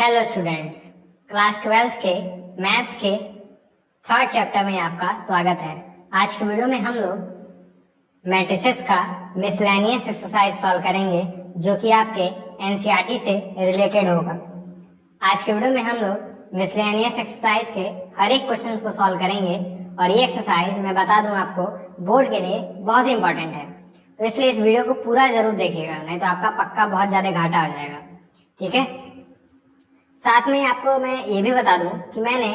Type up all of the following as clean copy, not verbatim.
Hello students, class 12 के maths के third chapter में आपका स्वागत है। आज की वीडियो में हम लोग मैट्रिसेस का मिसलेनियस एक्सरसाइज सॉल्व करेंगे जो कि आपके एनसीईआरटी से रिलेटेड होगा। आज के वीडियो में हम लोग मिसलेनियस एक्सरसाइज के हर एक क्वेश्चन को सॉल्व करेंगे और ये एक्सरसाइज मैं बता दूं आपको बोर्ड के लिए बहुत ही इंपॉर्टेंट है, तो इसलिए इस वीडियो को पूरा जरूर देखिएगा, नहीं तो आपका पक्का बहुत ज्यादा घाटा हो जाएगा। ठीक है, साथ में आपको मैं ये भी बता दूं कि मैंने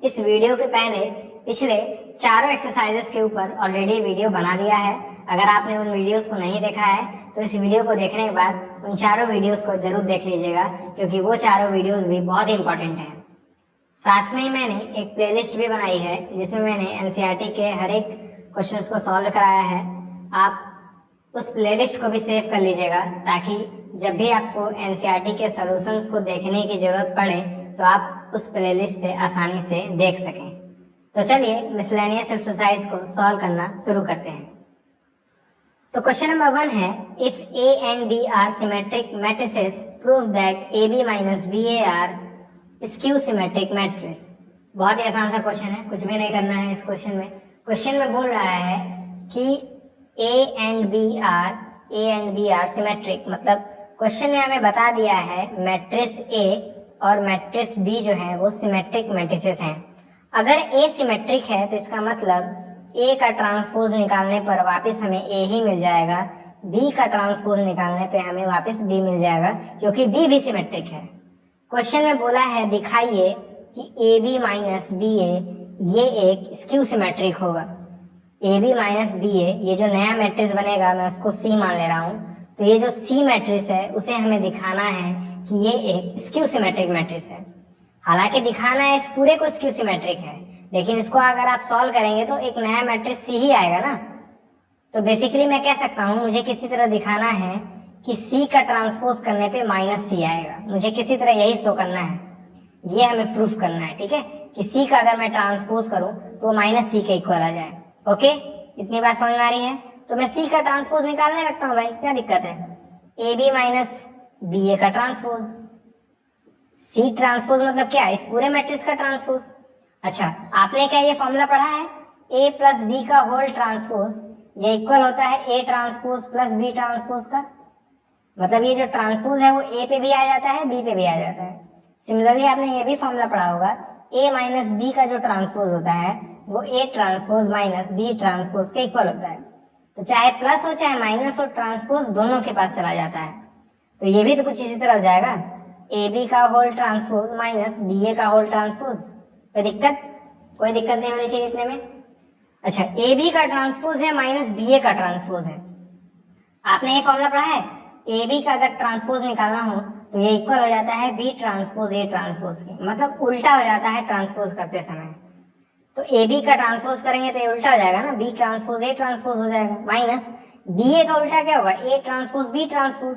इस वीडियो के पहले पिछले चारों एक्सरसाइजेस के ऊपर ऑलरेडी वीडियो बना दिया है। अगर आपने उन वीडियोस को नहीं देखा है तो इस वीडियो को देखने के बाद उन चारों वीडियोस को जरूर देख लीजिएगा, क्योंकि वो चारों वीडियोस भी बहुत इंपॉर्टेंट हैं। साथ में ही मैंने एक प्लेलिस्ट भी बनाई है जिसमें मैंने एनसीईआरटी के हर एक क्वेश्चंस को सॉल्व कराया है। आप उस प्लेलिस्ट को भी सेव कर लीजिएगा ताकि जब भी आपको एनसीईआरटी के सॉल्यूशंस को देखने की जरूरत पड़े तो आप उस प्लेलिस्ट से आसानी से देख सकें। तो चलिए मिसलेनियस एक्सरसाइज को सॉल्व करना शुरू करते हैं। तो क्वेश्चन नंबर 1 है, if A and B are symmetric matrices prove that A B minus B A are skew symmetric matrix. बहुत ही आसान सा क्वेश्चन है, कुछ भी नहीं करना है इस क्वेश्चन में। क्वेश्चन में बोल रहा है कि A and B are symmetric, मतलब क्वेश्चन ने हमें बता दिया है मैट्रिक्स ए और मैट्रिक्स बी जो है वो सिमेट्रिक मैट्रिसेस हैं। अगर ए सिमेट्रिक है तो इसका मतलब ए का ट्रांसपोज निकालने पर वापस हमें ए ही मिल जाएगा, बी का ट्रांसपोज निकालने पे हमें वापस बी मिल जाएगा, क्योंकि बी भी सिमेट्रिक है। क्वेश्चन में बोला है दिखाइए कि ए बी माइनस बी ए ये एक स्क्यू सिमेट्रिक होगा। ए बी माइनस बी ए, ये जो नया मैट्रिक्स बनेगा मैं उसको सी मान ले रहा हूँ, तो ये जो सी मैट्रिक्स है उसे हमें दिखाना है कि ये एक स्क्यू सिमेट्रिक मैट्रिक्स है। हालांकि दिखाना है इस पूरे को स्क्यू सिमेट्रिक है, लेकिन इसको अगर आप सॉल्व करेंगे तो एक नया मैट्रिक्स सी ही आएगा ना। तो बेसिकली मैं कह सकता हूँ मुझे किसी तरह दिखाना है कि सी का ट्रांसपोज करने पे माइनस सी आएगा, मुझे किसी तरह यही शो करना है, ये हमें प्रूफ करना है। ठीक है, कि सी का अगर मैं ट्रांसपोज करूँ तो माइनस सी के इक्वल आ जाए। ओके, इतनी बात समझ में आ रही है? तो मैं सी का ट्रांसपोज निकालने लगता हूँ भाई, क्या दिक्कत है। ए बी माइनस बी ए का ट्रांसपोज, सी ट्रांसपोज मतलब क्या, इस पूरे मैट्रिक्स का ट्रांसपोज। अच्छा, आपने क्या ये फॉर्मूला पढ़ा है, ए प्लस बी का होल ट्रांसपोज ये इक्वल होता है A transpose plus B transpose का। मतलब ये जो ट्रांसपोज है वो ए पे भी आ जाता है, बी पे भी आ जाता है। सिमिलरली आपने ये भी फॉर्मूला पढ़ा होगा, ए माइनस बी का जो ट्रांसपोज होता है वो A transpose minus B transpose के इक्वल होता है। तो चाहे प्लस हो चाहे माइनस हो, ट्रांसपोज दोनों के पास चला जाता है। तो ये भी तो कुछ इसी तरह हो जाएगा, ए बी का होल ट्रांसपोज माइनस बी ए का होल ट्रांसपोज। कोई दिक्कत नहीं होनी चाहिए इतने में। अच्छा, ए बी का ट्रांसपोज है माइनस बी ए का ट्रांसपोज है। आपने ये फॉर्मूला पढ़ा है, ए बी का अगर ट्रांसपोज निकालना हो तो ये इक्वल हो जाता है बी ट्रांसपोज ए ट्रांसपोज के, मतलब उल्टा हो जाता है ट्रांसपोज करते समय। तो ए बी का ट्रांसपोज करेंगे तो ये उल्टा हो जाएगा ना, बी ट्रांसपोज ए ट्रांसपोज हो जाएगा, माइनस बी ए का उल्टा क्या होगा, ए ट्रांसपोज बी ट्रांसपोज।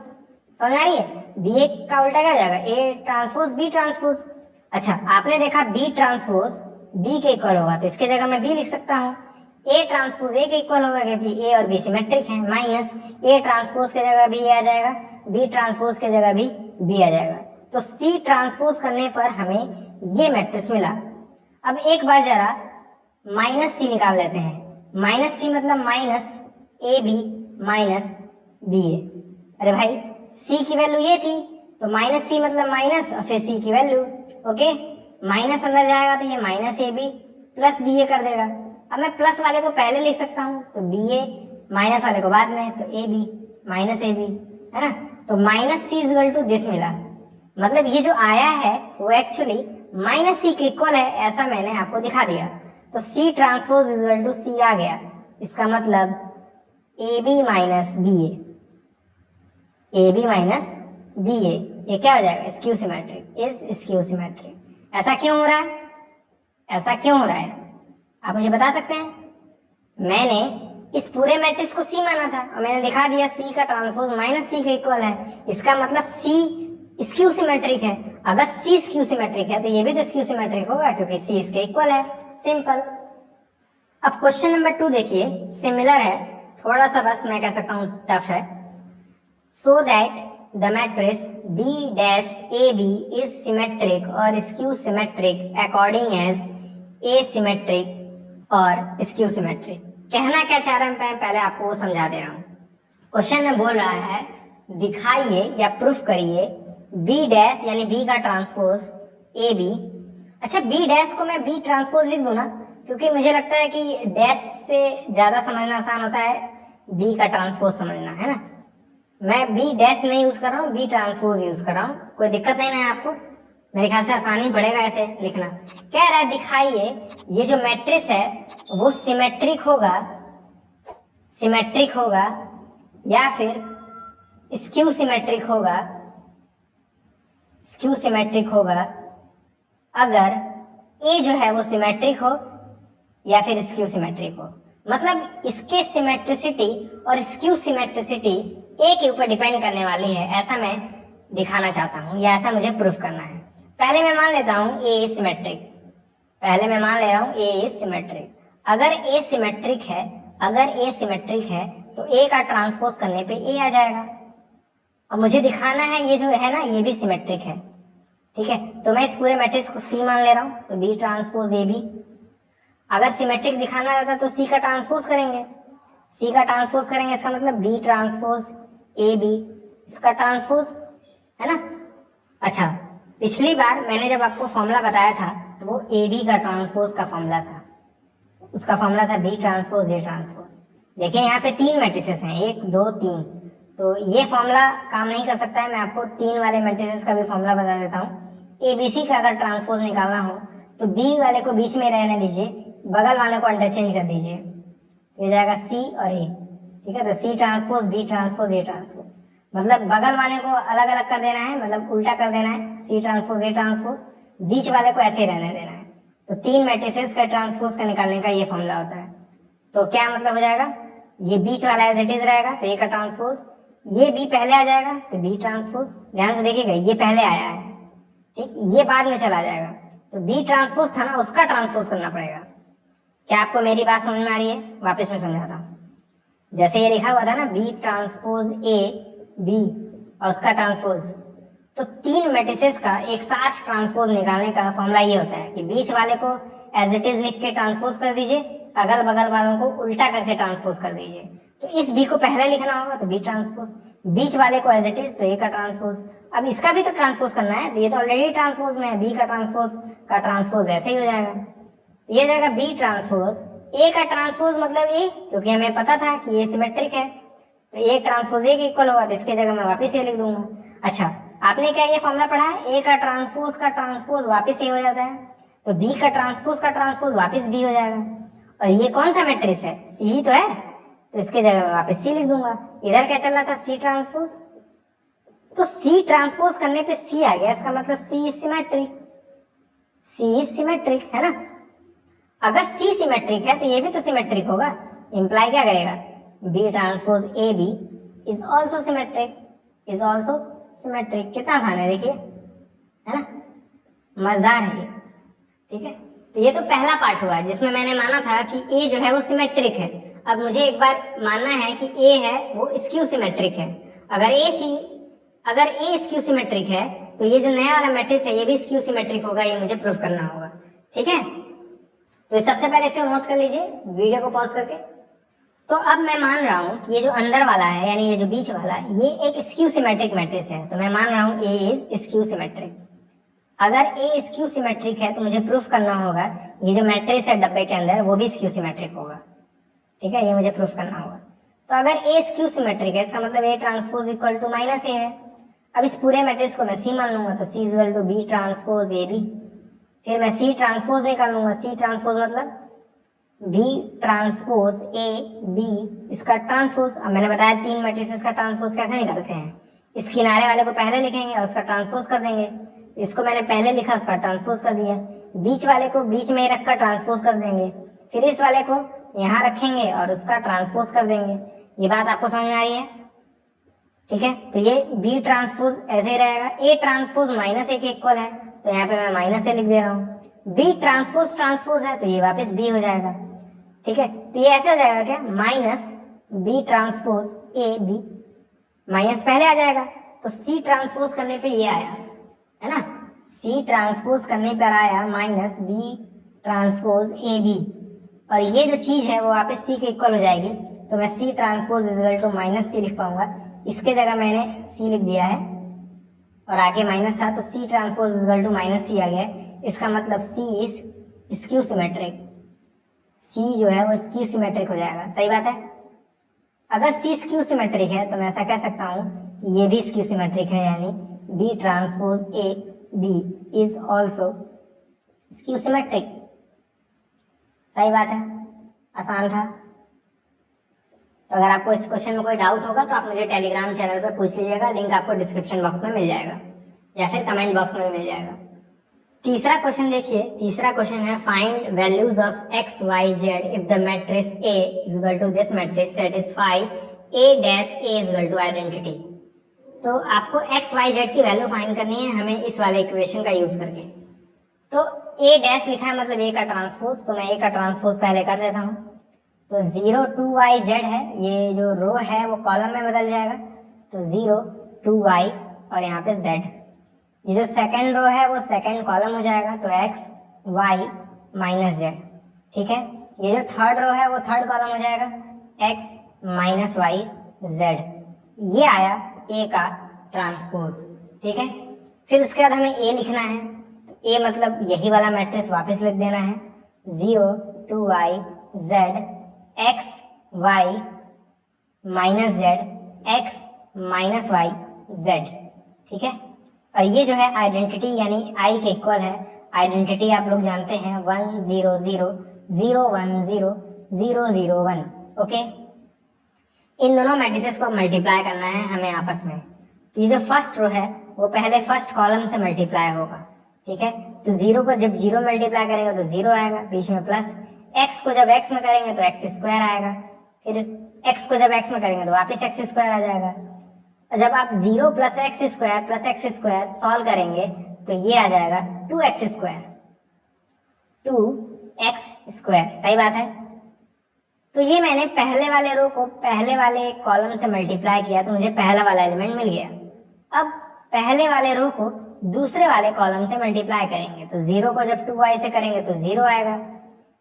समझ आ रही है? बी ए का उल्टा क्या हो जाएगा, ए ट्रांसपोज बी ट्रांसपोज। अच्छा, आपने देखा बी ट्रांसपोज बी के इक्वल होगा, तो इसके जगह मैं बी लिख सकता हूँ। ए ट्रांसपोज ए के इक्वल होगा क्योंकि ए और बी सिमेट्रिक है, माइनस ए ट्रांसपोज के जगह बी आ जाएगा, बी ट्रांसपोज के जगह भी बी आ जाएगा। तो सी ट्रांसपोज करने पर हमें ये मैट्रिक्स मिला। अब एक बार जरा माइनस सी निकाल लेते हैं। माइनस सी मतलब minus A B minus B A. अरे भाई, सी की वैल्यू ये थी तो माइनस सी मतलब माइनस और फिर सी की वैल्यू। ओके, माइनस अंदर जाएगा तो ये minus A B plus B A कर देगा। अब मैं प्लस वाले को पहले लिख सकता हूँ तो बी ए, माइनस वाले को बाद में, तो A B minus A B, है ना। तो minus C is equal to this मिला, मतलब ये जो आया है वो एक्चुअली माइनस सी के इक्वल है, ऐसा मैंने आपको दिखा दिया। तो C transpose is equal to C आ गया, इसका मतलब A B minus B A B minus B A, ये क्या हो जाएगा, skew symmetric, is skew symmetric. ऐसा क्यों हो रहा है, ऐसा क्यों हो रहा है, आप मुझे बता सकते हैं? मैंने इस पूरे मैट्रिक्स को सी माना था और मैंने दिखा दिया सी का ट्रांसपोज माइनस सी के इक्वल है, इसका मतलब सी स्क्यू सिमेट्रिक है। अगर सी स्क्यू सिमेट्रिक है तो ये भी तो स्क्यू सिमेट्रिक होगा क्योंकि सी इसके इक्वल है, सिंपल। अब क्वेश्चन नंबर 2 देखिए, सिमिलर है थोड़ा सा, बस मैं कह सकता हूँ टफ है। So that the matrix B dash A B is symmetric और skew symmetric according as A symmetric और स्क्यू सिमेट्रिक। कहना क्या चाह रहा है, मैं पहले आपको वो समझा दे रहा हूँ। क्वेश्चन में बोल रहा है दिखाइए या प्रूफ करिए बी डैश यानी बी का ट्रांसपोज ए बी। अच्छा, बी डैश को मैं बी ट्रांसपोज लिख दूं ना, क्योंकि मुझे लगता है कि डैश से ज्यादा समझना आसान होता है बी का ट्रांसपोज समझना, है ना। मैं बी डैश नहीं यूज कर रहा हूँ, बी ट्रांसपोज यूज कर रहा हूँ। कोई दिक्कत नहीं है आपको, मेरे ख्याल से आसानी पड़ेगा ऐसे लिखना। कह रहा है दिखाइए ये जो मैट्रिक्स है वो सिमेट्रिक होगा या फिर स्क्यू सिमेट्रिक होगा अगर ए जो है वो सिमेट्रिक हो या फिर स्क्यू सिमेट्रिक हो। मतलब इसके सिमेट्रिसिटी और स्क्यू सिमेट्रिसिटी ए के ऊपर डिपेंड करने वाली है, ऐसा मैं दिखाना चाहता हूँ या ऐसा मुझे प्रूफ करना है। पहले मैं मान लेता हूँ ए इज सिमेट्रिक। अगर ए सिमेट्रिक है तो ए का ट्रांसपोज करने पे ए आ जाएगा। अब मुझे दिखाना है ये जो है ना ये भी सिमेट्रिक है, ठीक है। तो मैं इस पूरे मैट्रिक्स को सी मान ले रहा हूँ, तो बी ट्रांसपोज ए बी। अगर सिमेट्रिक दिखाना रहता तो सी का ट्रांसपोज करेंगे, इसका मतलब बी ट्रांसपोज ए बी, इसका ट्रांसपोज, है ना। अच्छा, पिछली बार मैंने जब आपको फॉर्मूला बताया था तो वो ए बी का ट्रांसपोज का फॉर्मूला था, उसका फॉर्मूला था बी ट्रांसपोज ए ट्रांसपोज। लेकिन यहाँ पे 3 मैट्रिसेस हैं, 1 2 3, तो ये फॉर्मूला काम नहीं कर सकता है। मैं आपको 3 वाले मैट्रिसेस का भी फॉर्मूला बता देता हूँ। एबीसी का अगर ट्रांसपोज निकालना हो तो बी वाले को बीच में रहने दीजिए, बगल वाले को इंटरचेंज कर दीजिए, ये जाएगा सी और ए, ठीक है। तो C transpose B transpose A transpose, मतलब बगल वाले को अलग अलग कर देना है, मतलब उल्टा कर देना है, सी ट्रांसपोज ए ट्रांसपोज, बीच वाले को ऐसे ही रहने देना है। तो 3 मैट्रिसेस का ट्रांसपोज का निकालने का ये फॉर्मूला होता है। तो क्या मतलब हो जाएगा, ये बीच वाला एज इट इज रहेगा तो ए का ट्रांसपोज, ये बी पहले आ जाएगा तो बी ट्रांसपोज। ध्यान से देखिएगा, ये पहले आया है, ठीक, ये बाद में चला जाएगा। तो बी ट्रांसपोज था ना, उसका ट्रांसपोज करना पड़ेगा। क्या आपको मेरी बात समझ में आ रही है? वापस मैं समझाता हूँ। जैसे ये लिखा हुआ था ना बी ट्रांसपोज ए बी और उसका ट्रांसपोज, तो 3 मैट्रिसेस का एक साथ ट्रांसपोज निकालने का फॉर्मूला ये होता है कि बीच वाले को एज इट इज लिख के ट्रांसपोज कर दीजिए, अगल बगल वालों को उल्टा करके ट्रांसपोज कर दीजिए। तो इस बी को पहले लिखना होगा तो बी ट्रांसपोज, बीच वाले को एज इट इज तो ए का ट्रांसपोज। अब इसका भी तो ट्रांसपोज करना है, तो ये तो ऑलरेडी ट्रांसपोज में है, बी का ट्रांसपोज ऐसे ही हो जाएगा। ये जाएगा बी ट्रांसपोज ए का ट्रांसपोज, मतलब ए, क्योंकि हमें पता था कि ये सिमेट्रिक है तो ए ट्रांसपोज ए के इक्वल होगा, तो इसकी जगह मैं वापस ये लिख दूंगा। अच्छा, आपने क्या ये फॉर्मूला पढ़ा है, ए का ट्रांसपोज वापस ए हो जाता है, तो बी का ट्रांसपोज वापस बी हो जाएगा। और ये कौन सा मैट्रिक्स है, सी ही तो है, तो इसके जगह मैं वापस सी लिख दूंगा। इधर क्या चल रहा था, सी ट्रांसपोज, तो सी ट्रांसपोज करने पे सी आ गया, इसका मतलब सी इज सिमेट्रिक, है ना। अगर सी सिमेट्रिक है तो ये भी तो सिमेट्रिक होगा, इंप्लाई क्या करेगा, B transpose A B is also symmetric, कितना आसान है देखिए, है ना, मजेदार है ये, ठीक है। तो ये तो पहला पार्ट हुआ जिसमें मैंने माना था कि ए जो है वो सिमेट्रिक है। अब मुझे एक बार मानना है कि ए है वो स्क्यू सिमेट्रिक है। अगर ए स्क्यू सिमेट्रिक है तो ये जो नया वाला मैट्रिक्स है ये भी स्क्यू सिमेट्रिक होगा, ये मुझे प्रूफ करना होगा, ठीक है। तो सबसे पहले इसे नोट कर लीजिए वीडियो को पॉज करके। तो अब मैं मान रहा हूं कि ये जो अंदर वाला है यानी ये जो बीच वाला है ये एक स्क्यू सिमेट्रिक मैट्रिक्स है, तो मैं मान रहा हूं ए इज स्क्यू सिमेट्रिक। अगर ए स्क्यू सिमेट्रिक है तो मुझे प्रूफ करना होगा ये जो मैट्रिक्स है डब्बे के अंदर वो भी स्क्यू सिमेट्रिक होगा, ठीक है, ये मुझे प्रूफ करना होगा। तो अगर ए स्क्यू सिमेट्रिक है इसका मतलब A transpose equal to minus A है। अब इस पूरे मैट्रिक्स को मैं सी मान लूंगा, तो C equal to B transpose A B. फिर मैं सी ट्रांसपोज निकाल लूंगा, सी ट्रांसपोज मतलब बी ट्रांसपोज ए बी, इसका ट्रांसपोज। अब मैंने बताया 3 मैट्रिसेस का ट्रांसपोज कैसे निकालते हैं, इस किनारे वाले को पहले लिखेंगे और उसका ट्रांसपोज कर देंगे। इसको मैंने पहले लिखा, उसका ट्रांसपोज कर दिया, बीच वाले को बीच में रखकर ट्रांसपोज कर देंगे, फिर इस वाले को यहाँ रखेंगे और उसका ट्रांसपोज कर देंगे। ये बात आपको समझ में आ रही है, ठीक है। तो ये बी ट्रांसपोज ऐसे ही रहेगा, ए ट्रांसपोज माइनस ए के इक्वल है तो यहाँ पे मैं माइनस ए लिख दे रहा हूँ। बी ट्रांसपोज है तो ये वापस बी हो जाएगा, ठीक है। तो ये ऐसे हो जाएगा क्या, minus B transpose A B, minus पहले आ जाएगा तो सी ट्रांसपोज करने पे ये आया, है ना, सी ट्रांसपोज करने पर आया minus B transpose A B, और ये जो चीज है वो वापस सी के इक्वल हो जाएगी, तो मैं C transpose equal to minus C लिख पाऊंगा। इसके जगह मैंने सी लिख दिया है और आगे माइनस था, तो C transpose equal to minus C आ गया। इसका मतलब C is skew symmetric, C जो है वो स्क्यू सिमेट्रिक हो जाएगा। सही बात है। अगर सी स्क्यू सिमेट्रिक है तो मैं ऐसा कह सकता हूँ कि ये भी स्क्यू सिमेट्रिक है, यानी B transpose A B is also skew symmetric. सही बात है, आसान था। तो अगर आपको इस क्वेश्चन में कोई डाउट होगा तो आप मुझे टेलीग्राम चैनल पर पूछ लीजिएगा, लिंक आपको डिस्क्रिप्शन बॉक्स में मिल जाएगा या फिर कमेंट बॉक्स में मिल जाएगा। तीसरा क्वेश्चन देखिए, तीसरा क्वेश्चन है find values of X Y Z if the matrix A is equal to this matrix satisfy A dash A is equal to identity. तो आपको एक्स वाई जेड की वैल्यू फाइंड करनी है हमें इस वाले इक्वेशन का यूज करके। तो ए डैश लिखा है मतलब ए का ट्रांसपोज, तो मैं ए का ट्रांसपोज पहले कर देता हूँ। तो 0 2 y z है, ये जो रो है वो कॉलम में बदल जाएगा, तो 0 2 y और यहाँ पे z। ये जो सेकंड रो है वो सेकंड कॉलम हो जाएगा, तो x y माइनस z। ठीक है। ये जो थर्ड रो है वो थर्ड कॉलम हो जाएगा, x माइनस y z। ये आया a का ट्रांसपोज। ठीक है। फिर उसके बाद हमें a लिखना है, तो a मतलब यही वाला मैट्रिक्स वापस लिख देना है, 0 2 y z x y minus z x minus y z। ठीक है। और ये जो है आइडेंटिटी यानी i के इक्वल है। आइडेंटिटी आप लोग जानते हैं 1 0 0 0 1 0 0 0 1। ओके। इन दोनों मैट्रिसेस को मल्टीप्लाई करना है हमें आपस में। तो ये जो फर्स्ट रो है वो पहले फर्स्ट कॉलम से मल्टीप्लाई होगा। ठीक है। तो 0 को जब 0 मल्टीप्लाई करेंगे तो 0 आएगा, बीच में प्लस। x को जब x में करेंगे तो x स्क्वायर आएगा, फिर x को जब x में करेंगे तो वापस x स्क्वायर आ जाएगा। और जब आप 0 प्लस x स्क्वायर सॉल्व करेंगे तो ये आ जाएगा 2x स्क्वायर, 2x स्क्वायर। सही बात है। तो ये मैंने पहले वाले रो को पहले वाले कॉलम से मल्टीप्लाई किया तो मुझे पहला वाला एलिमेंट मिल गया। अब पहले वाले रो को दूसरे वाले कॉलम से मल्टीप्लाई करेंगे, तो 0 को जब 2y से करेंगे तो 0 आएगा,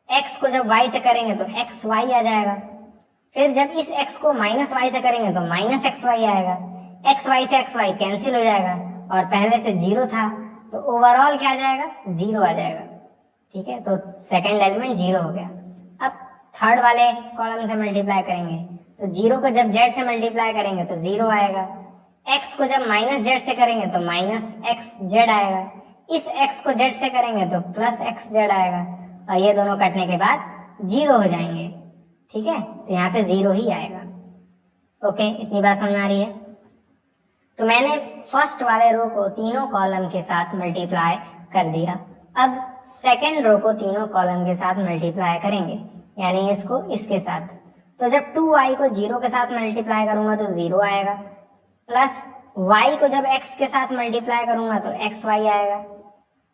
x को जब y से करेंगे तो xy आ जाएगा, फिर जब इस x को माइनस y से करेंगे तो माइनस xy आएगा, xy से xy कैंसिल हो जाएगा और पहले से 0 था तो ओवरऑल क्या आ जाएगा, 0 आ जाएगा। ठीक है। तो सेकंड एलिमेंट 0 हो गया। अब थर्ड वाले कॉलम से मल्टीप्लाई करेंगे, तो 0 को जब z से मल्टीप्लाई करेंगे तो 0 आएगा, x को जब माइनस z से करेंगे तो माइनस xz आएगा, इस x को z से करेंगे तो प्लस xz आएगा, और ये दोनों कटने के बाद 0 हो जाएंगे। ठीक है। तो यहाँ पे 0 ही आएगा। ओके, इतनी बात समझ आ रही है। तो मैंने फर्स्ट वाले रो को तीनों कॉलम के साथ मल्टीप्लाई कर दिया। अब सेकंड रो को तीनों कॉलम के साथ मल्टीप्लाई करेंगे, यानी इसको इसके साथ। तो जब 2y को 0 के साथ मल्टीप्लाई करूंगा तो 0 आएगा, प्लस y को जब x के साथ मल्टीप्लाई करूंगा तो xy आएगा,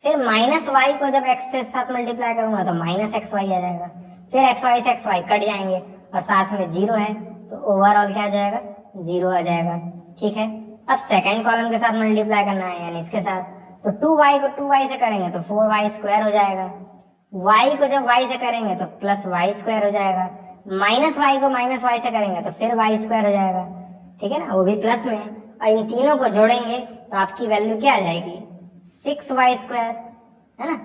फिर माइनस y को जब x के साथ मल्टीप्लाई करूंगा तो माइनस xy आ जाएगा, फिर xy से xy कट जाएंगे और साथ में 0 है तो ओवरऑल क्या आ जाएगा, 0 आ जाएगा। ठीक है। अब सेकंड कॉलम के साथ मल्टीप्लाई करना है, यानी इसके साथ। तो 2y को 2y से करेंगे तो 4y स्क्वायर हो जाएगा, y को जब y से करेंगे तो प्लस y स्क्वायर हो जाएगा, माइनस y को माइनस y से करेंगे तो फिर y स्क्वायर हो जाएगा। ठीक है ना, वो भी प्लस में। और इन तीनों को जोड़ेंगे तो आपकी वैल्यू क्या आ जाएगी, 6y स्क्वायर, है ना,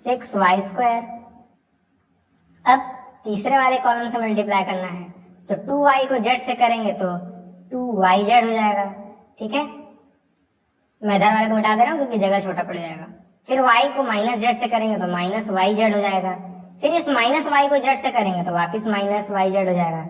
6y स्क्वायर। अब तीसरे वाले कॉलम से मल्टीप्लाई करना है, तो 2y को z से करेंगे तो 2yz हो जाएगा। ठीक है। मैं इधर वाले को मिटा दे रहा हूँ क्योंकि जगह छोटा पड़ जाएगा। फिर y को माइनस z से करेंगे तो माइनस yz हो जाएगा, फिर इस माइनस y को z से करेंगे तो वापस माइनस yz हो जाएगा।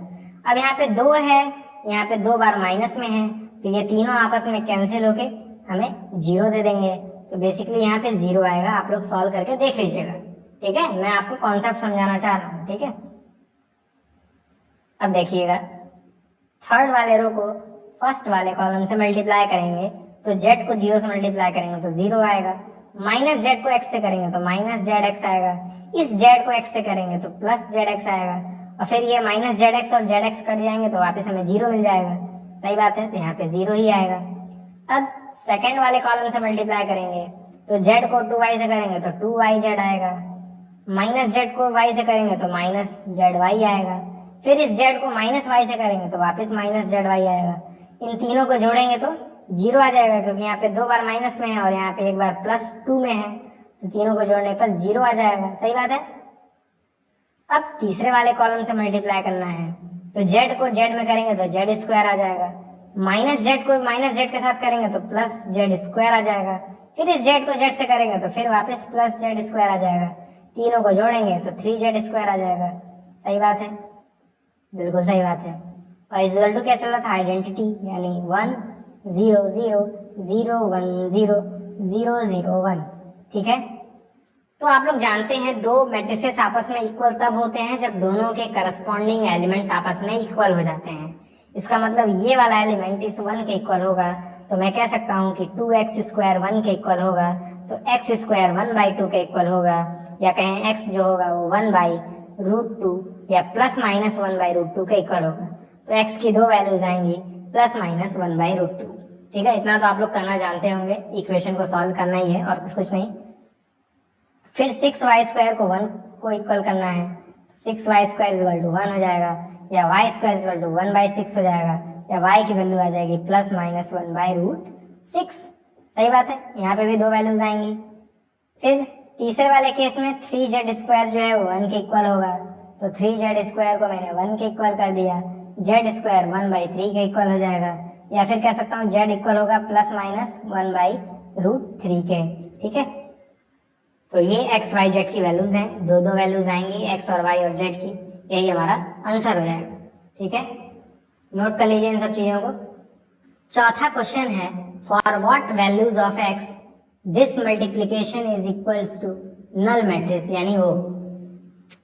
अब यहाँ पे 2 है, यहाँ पे 2 बार माइनस में है, तो ये तीनों आपस में कैंसिल होके हमें 0 दे देंगे। तो बेसिकली यहाँ पे 0 आएगा। आप लोग सॉल्व करके देख लीजिएगा। ठीक है। मैं आपको कॉन्सेप्ट समझाना चाह रहा हूँ। ठीक है। अब देखिएगा, थर्ड वाले रो को फर्स्ट वाले कॉलम से मल्टीप्लाई करेंगे, तो z को 0 से मल्टीप्लाई करेंगे तो 0 आएगा, माइनस z को x से करेंगे तो माइनस zx आएगा, इस z को x से करेंगे तो प्लस zx आएगा, और फिर ये माइनस zx और zx कट जाएंगे तो वापस हमें 0 मिल जाएगा। सही बात है। तो यहाँ पे 0 ही आएगा। अब सेकंड वाले कॉलम से मल्टीप्लाई करेंगे तो z को 2y से करेंगे तो 2yz आएगा, माइनस z को y से करेंगे तो माइनस zy आएगा, फिर इस z को माइनस y से करेंगे तो वापस माइनस zy आएगा। इन तीनों को जोड़ेंगे तो 0 आ जाएगा, क्योंकि यहाँ पे 2 बार माइनस में है और यहाँ पे एक बार प्लस 2 में है, तो तीनों को जोड़ने पर 0 आ जाएगा। सही बात है। अब तीसरे वाले कॉलम से मल्टीप्लाई करना है तो z को z में करेंगे तो z स्क्वायर आ जाएगा, माइनस z को माइनस z के साथ करेंगे तो प्लस z स्क्वायर आ जाएगा, फिर इस z को z से करेंगे तो फिर वापस प्लस z स्क्वायर आ जाएगा, तीनों को जोड़ेंगे तो 3z स्क्वायर आ जाएगा। सही बात है, बिल्कुल सही बात है। और इक्वल टू क्या चल रहा था, आइडेंटिटी, यानी 1 0 0 0 1 0 0 0 1। ठीक है, तो आप लोग जानते हैं दो मैट्रिसेस आपस में इक्वल तब होते हैं जब दोनों के करस्पॉन्डिंग एलिमेंट्स आपस में इक्वल हो जाते हैं। इसका मतलब ये वाला एलिमेंट इस 1 के इक्वल होगा, तो मैं कह सकता हूँ कि 2x स्क्वायर 1 के इक्वल होगा, तो x स्क्वायर 1/2 के इक्वल होगा, या कहें x जो होगा वो 1/√2 या प्लस माइनस 1/√2 के इक्वल होगा। तो x की दो वैल्यूज आएंगी प्लस माइनस 1/√2। ठीक है, इतना तो आप लोग करना जानते होंगे, इक्वेशन को सॉल्व करना ही है और कुछ नहीं। फिर 6y स्क्वायर को 1 को इक्वल करना है, 6y स्क्वायर इक्वल टू 1 हो जाएगा, या y स्क्वायर इक्वल टू 1/6 हो जाएगा, या y की वैल्यू आ जाएगी प्लस माइनस 1/√6। सही बात है, यहाँ पे भी दो वैल्यूज आएंगी। फिर तीसरे वाले केस में 3z स्क्वायर जो है वो 1 के इक्वल होगा, तो 3z स्क्वायर को मैंने 1 के इक्वल कर दिया, z स्क्वायर 1/3 के इक्वल हो जाएगा, या फिर कह सकता हूँ z इक्वल होगा प्लस माइनस 1/√3 के। ठीक है, तो ये x y z की वैल्यूज हैं, दो दो वैल्यूज आएंगी x और y और z की, यही हमारा आंसर हो जाएगा। ठीक है, नोट कर लीजिए इन सब चीजों को। चौथा क्वेश्चन है, for what values of x this multiplication is equals to null matrix, यानी वो।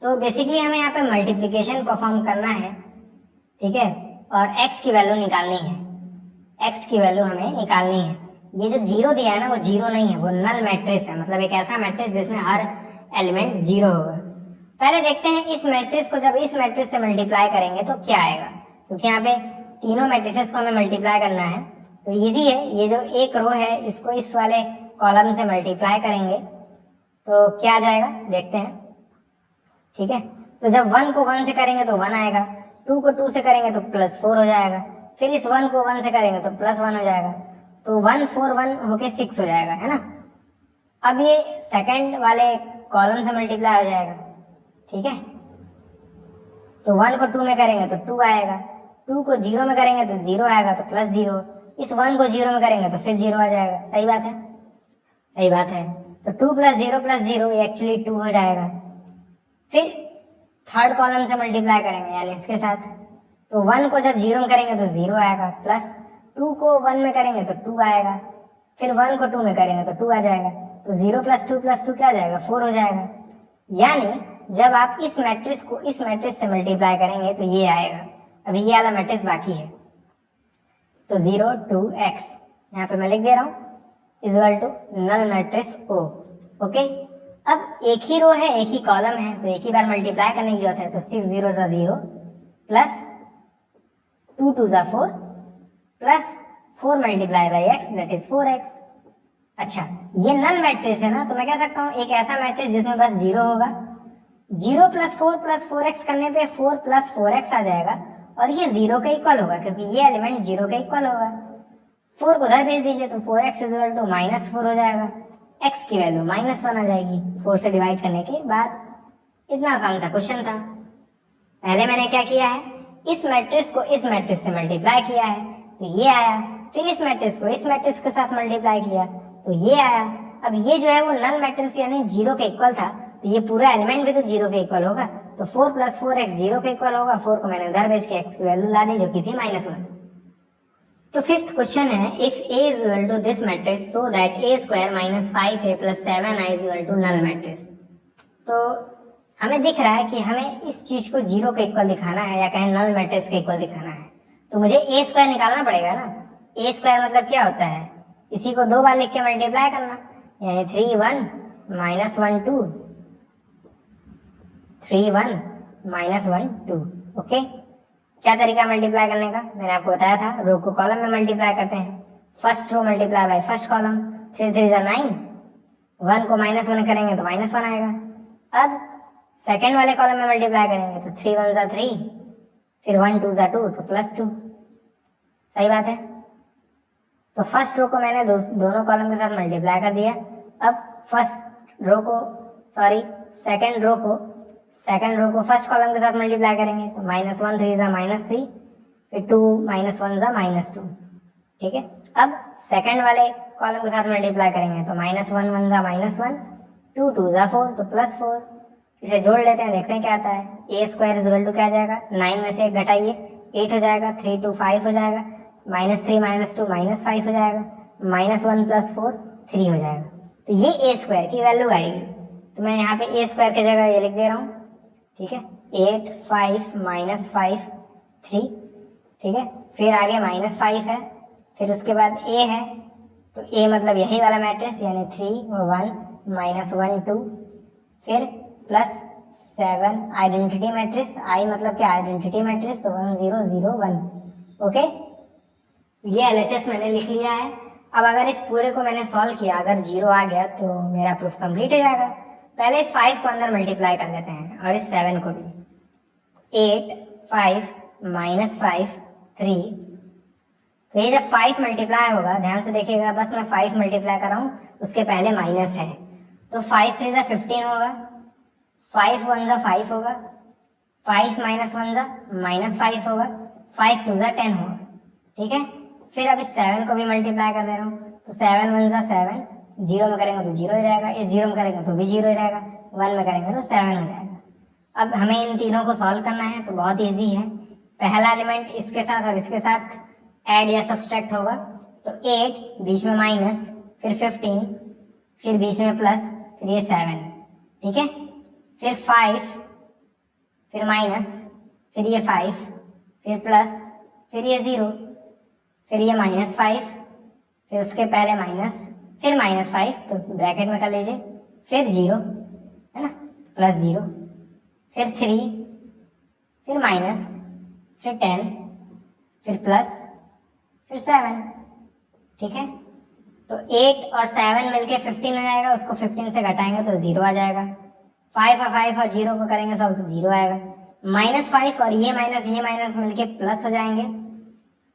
तो बेसिकली हमें यहाँ पे मल्टीप्लीकेशन परफॉर्म करना है, ठीक है, और x की वैल्यू निकालनी है, x की वैल्यू हमें निकालनी है। ये जो जीरो दिया है ना वो जीरो नहीं है, वो नल मैट्रिक्स है, मतलब एक ऐसा मैट्रिक्स जिसमें हर एलिमेंट जीरो होगा। पहले देखते हैं इस मैट्रिक्स को जब इस मैट्रिक्स से मल्टीप्लाई करेंगे तो क्या आएगा, क्योंकि यहाँ पे तीनों मैट्रिसेस को हमें मल्टीप्लाई करना है, तो इजी है। ये जो एक रो है इसको इस वाले कॉलम से मल्टीप्लाई करेंगे तो क्या आ जाएगा देखते हैं। ठीक है, तो जब 1 को 1 से करेंगे तो 1 आएगा, 2 को 2 से करेंगे तो +4 हो जाएगा, फिर इस 1 को 1 से करेंगे तो +1 हो जाएगा, तो 1 4 1 होके 6 हो जाएगा, है ना। अब ये सेकंड वाले कॉलम से मल्टीप्लाई हो जाएगा। ठीक है, तो 1 को 2 में करेंगे तो 2 आएगा, 2 को 0 में करेंगे तो 0 आएगा, तो +0, इस 1 को 0 में करेंगे तो फिर 0 आ जाएगा। सही बात है, सही बात है। तो 2 + 0 + 0 ये एक्चुअली 2 हो जाएगा। फिर थर्ड कॉलम से मल्टीप्लाई करेंगे यानी इसके साथ, तो 1 को जब 0 में करेंगे तो 0 आएगा, प्लस 2 को 1 में करेंगे तो 2 आएगा, फिर 1 को 2 में करेंगे तो 2 आ जाएगा, तो 0 + 2 + 2 क्या आ जाएगा 4 हो जाएगा। यानी जब आप इस मैट्रिक्स को इस मैट्रिक्स से मल्टीप्लाई करेंगे तो ये आएगा। अभी ये वाला मैट्रिक्स बाकी है, तो 0 2 x यहाँ पे मैं लिख दे रहा हूँ equal to null matrix O। Okay, अब एक ही रो है एक ही कॉलम है तो एक ही बार मल्टीप्लाई करने की जरूरत है, तो 6 0 0 plus 2 2 4 plus 4 multiply by x that is 4x। अच्छा, ये नल मैट्रिक्स है ना, तो मैं कह सकता हूँ एक ऐसा मैट्रिक्स जिसमें बस 0 होगा, 0 + 4 + 4x करने पे 4 + 4x आ जाएगा, और ये 0 के इक्वल होगा क्योंकि ये एलिमेंट 0 के इक्वल होगा। 4 को उधर भेज दीजिए तो 4x = -4 हो जाएगा, x की वैल्यू -1 आ जाएगी 4 से डिवाइड करने के बाद। इतना आसान सा क्वेश्चन था। पहले मैंने क्या किया है, इस मैट्रिक्स को इस मैट्रिक्स से मल्टीप्लाई किया है तो ये आया, फिर इस मैट्रिक्स को इस मैट्रिक्स के साथ मल्टीप्लाई किया तो ये आया। अब ये जो है वो नल मैट्रिक्स यानी 0 के इक्वल था, तो ये पूरा एलिमेंट भी तो 0 के इक्वल होगा, तो 4 + 4x 0 के इक्वल होगा। 4 को मैंने उधर भेज के x की वैल्यू ला दी जो कि थी -1। तो फिफ्थ क्वेश्चन है, if a is equal to this matrix so that a square -5a + 7i is equal to null matrix. तो हमें दिख रहा है कि हमें इस चीज को 0 के इक्वल दिखाना है या कहें नल मैट्रिक्स के इक्वल दिखाना है, तो मुझे a स्क्वायर निकालना पड़ेगा ना। a स्क्वायर मतलब क्या होता है, इसी को 2 बार लिख के मल्टीप्लाई करना, यानी 3 1 -1 2 3 1 -1 2। ओके, क्या तरीका मल्टीप्लाई करने का, मैंने आपको बताया था रो को कॉलम में मल्टीप्लाई करते हैं। First row multiply by first column, 3 3 जा 9, 1 को -1 करेंगे तो -1 आएगा। अब सेकेंड वाले कॉलम में मल्टीप्लाई करेंगे तो 3 1 जा 3, फिर 1 2 जा 2 तो +2। सही बात है। तो फर्स्ट रो को मैंने दोनों कॉलम के साथ मल्टीप्लाई कर दिया। अब सेकेंड रो को फर्स्ट कॉलम के साथ मल्टीप्लाई करेंगे तो -1 3 जा -3, फिर 2 -1 जा -2। ठीक है। अब सेकेंड वाले कॉलम के साथ मल्टीप्लाई करेंगे तो -1 1 जा -1, 2 2 जा 4 तो +4। इसे जोड़ लेते हैं, देखते हैं क्या आता है। a² क्या आ जाएगा, 9 में से 1 घटाइए 8 हो जाएगा, 3 2 5 हो जाएगा, -3 -2 -5 हो जाएगा, -1 + 4 3 हो जाएगा। तो ये a² की वैल्यू आएगी। तो मैं यहाँ पे a² की जगह ये लिख दे रहा हूँ। ठीक है, 8 5 -5 3। ठीक है, फिर आगे -5 है, फिर उसके बाद a है, तो a मतलब यही वाला मैट्रिक्स यानी 3 1 -1 2, फिर +7 आइडेंटिटी मैट्रिक्स, I मतलब क्या आइडेंटिटी मैट्रिक्स, तो 1 0 0 1। ओके, ये LHS मैंने लिख लिया है। अब अगर इस पूरे को मैंने सॉल्व किया, अगर 0 आ गया तो मेरा प्रूफ कंप्लीट हो जाएगा। पहले इस 5 को अंदर मल्टीप्लाई कर लेते हैं और इस 7 को भी। 8 5 -5 3। तो ये जब 5 मल्टीप्लाई होगा, ध्यान से देखिएगा, बस मैं 5 मल्टीप्लाई कर रहा हूँ, उसके पहले माइनस है, तो 5 3 जा 15 होगा, 5 1 जा 5 होगा, 5 -1 जा -5 होगा, 5 2 जा 10 होगा। ठीक है, फिर अब इस 7 को भी मल्टीप्लाई कर दे रहा हूँ, तो 7 1 जा 7, 0 में करेंगे तो 0 ही रहेगा, इस 0 में करेंगे तो भी 0 ही रहेगा, 1 में करेंगे तो 7 हो जाएगा। अब हमें इन तीनों को सॉल्व करना है, तो बहुत ईजी है। पहला एलिमेंट इसके साथ और इसके साथ ऐड या सब्सट्रैक्ट होगा, तो 8 बीच में माइनस, फिर 15, फिर बीच में प्लस, फिर ये 7। ठीक है, फिर 5, फिर माइनस, फिर ये 5, फिर प्लस, फिर ये 0, फिर ये -5, फिर उसके पहले माइनस, फिर -5, तो ब्रैकेट में कर लीजिए, फिर 0 है ना, +0, फिर 3, फिर माइनस, फिर 10, फिर प्लस, फिर 7। ठीक है, तो 8 और 7 मिलके 15 हो जाएगा, उसको 15 से घटाएंगे तो 0 आ जाएगा। 5 और 0 को करेंगे सॉल्व तो 0 आएगा। -5 और ये माइनस मिलके प्लस हो जाएंगे,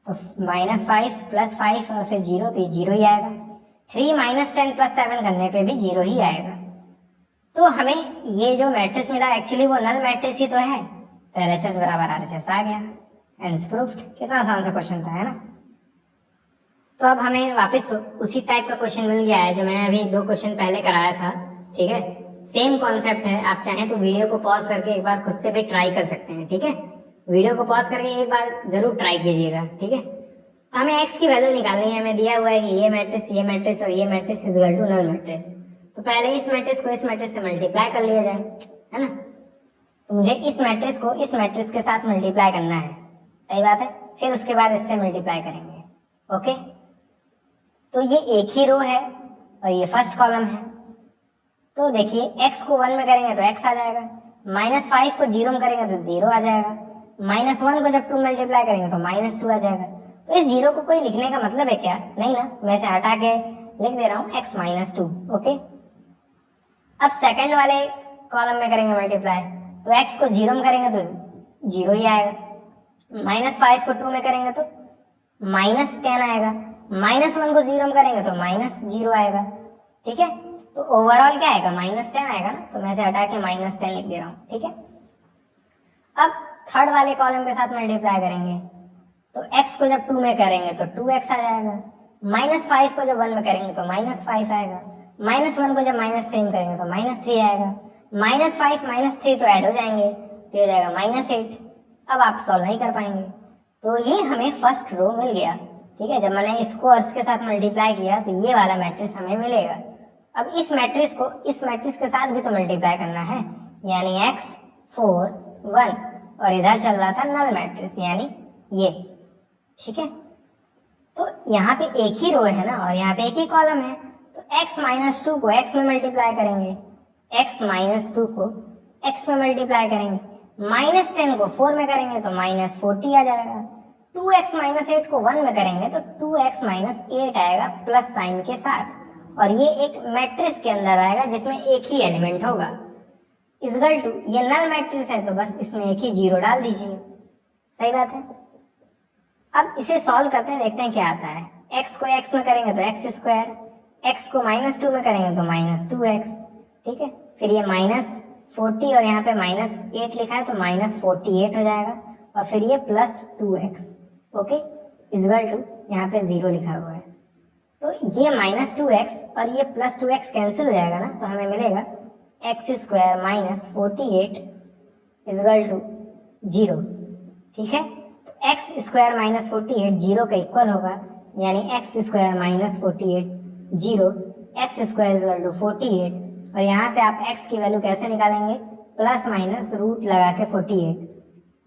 तो -5 + 5 और फिर 0, तो ये 0 ही आएगा। 3 -10 + 7 करने पे भी 0 ही आएगा। तो हमें ये जो मैट्रिक्स मिला एक्चुअली वो नल मैट्रिक्स ही तो है, तो LHS बराबर RHS आ गया। Hence proofed. कितना आसान सा क्वेश्चन था, है ना। तो अब हमें वापस उसी टाइप का क्वेश्चन मिल गया है जो मैंने अभी 2 क्वेश्चन पहले कराया था। ठीक है, सेम कॉन्सेप्ट है। आप चाहें तो वीडियो को पॉज करके एक बार खुद से भी ट्राई कर सकते हैं। ठीक है, वीडियो को पॉज करके एक बार जरूर ट्राई कीजिएगा। ठीक है, तो हमें x की वैल्यू निकालनी है। हमें दिया हुआ है कि ये मैट्रिक्स और ये matrix is equal to null matrix. तो पहले इस मैट्रिक्स को इस मैट्रिक्स से मल्टीप्लाई कर लिया जाए, है ना। तो मुझे इस मैट्रिक्स को इस मैट्रिक्स के साथ मल्टीप्लाई करना है, सही बात है। फिर उसके बाद इससे मल्टीप्लाई करेंगे। ओके, तो ये एक ही रो है और ये फर्स्ट कॉलम है। तो देखिए x को 1 में करेंगे तो x आ जाएगा, -5 को 0 में करेंगे तो 0 आ जाएगा, -1 को जब 2 मल्टीप्लाई करेंगे तो -2 आ जाएगा। तो इस 0 को कोई लिखने का मतलब है क्या? नहीं ना, मैं इसे हटा के लिख दे रहा हूँ x - 2। ओके, अब सेकंड वाले कॉलम में करेंगे मल्टीप्लाई, तो x को 0 में करेंगे तो 0 ही आएगा, -5 को 2 में करेंगे तो -10 आएगा, -1 को 0 में करेंगे तो -0 आएगा। ठीक है, तो ओवरऑल क्या आएगा, -10 आएगा ना। तो मैं इसे हटा के -10 लिख दे रहा हूँ। ठीक है, अब थर्ड वाले कॉलम के साथ मल्टीप्लाई करेंगे, तो x को जब 2 में करेंगे तो 2x आ जाएगा, -5 को जब 1 में करेंगे तो -5 आएगा, -1 को जब -3 में करेंगे तो -3 आएगा, -5 -3 तो ऐड हो जाएंगे तो हो जाएगा -8। अब आप सॉल्व नहीं कर पाएंगे। तो ये हमें फर्स्ट रो मिल गया। ठीक है, जब मैंने इसको और इसके साथ मल्टीप्लाई किया तो ये वाला मैट्रिक्स हमें मिलेगा। अब इस मैट्रिक्स को इस मैट्रिक्स के साथ भी तो मल्टीप्लाई करना है, यानी x 4 1, और इधर चल रहा था नल मैट्रिक्स यानी ये। ठीक है, तो यहाँ पे एक ही रो है ना और यहाँ पे एक ही कॉलम है, तो x - 2 को x में मल्टीप्लाई करेंगे, x - 2 को x में मल्टीप्लाई करेंगे, -10 को 4 में करेंगे तो -40 आ जाएगा, 2x माइनस 8 को 1 में करेंगे तो 2x माइनस 8 आएगा प्लस साइन के साथ, और ये एक मैट्रिक्स के अंदर आएगा जिसमें एक ही एलिमेंट होगा। इक्वल टू, ये नल मैट्रिक्स है तो बस इसमें एक ही जीरो डाल दीजिए। सही बात है। अब इसे सॉल्व करते हैं, देखते हैं क्या आता है। x को x में करेंगे तो x स्क्वायर, x को -2 में करेंगे तो -2x, ठीक है। फिर ये -40 और यहाँ पे -8 लिखा है तो -48 हो जाएगा, और फिर ये +2x, ओके, इक्वल टू यहाँ पे 0 लिखा हुआ है। तो ये -2x और ये +2x कैंसिल हो जाएगा ना, तो हमें मिलेगा x स्क्वायर -48 इक्वल टू 0, ठीक है। तो x स्क्वायर -48 0 का इक्वल होगा, यानी x square -48 0, x square equal to 48, और यहाँ से आप x की वैल्यू कैसे निकालेंगे, प्लस माइनस रूट लगा के 48।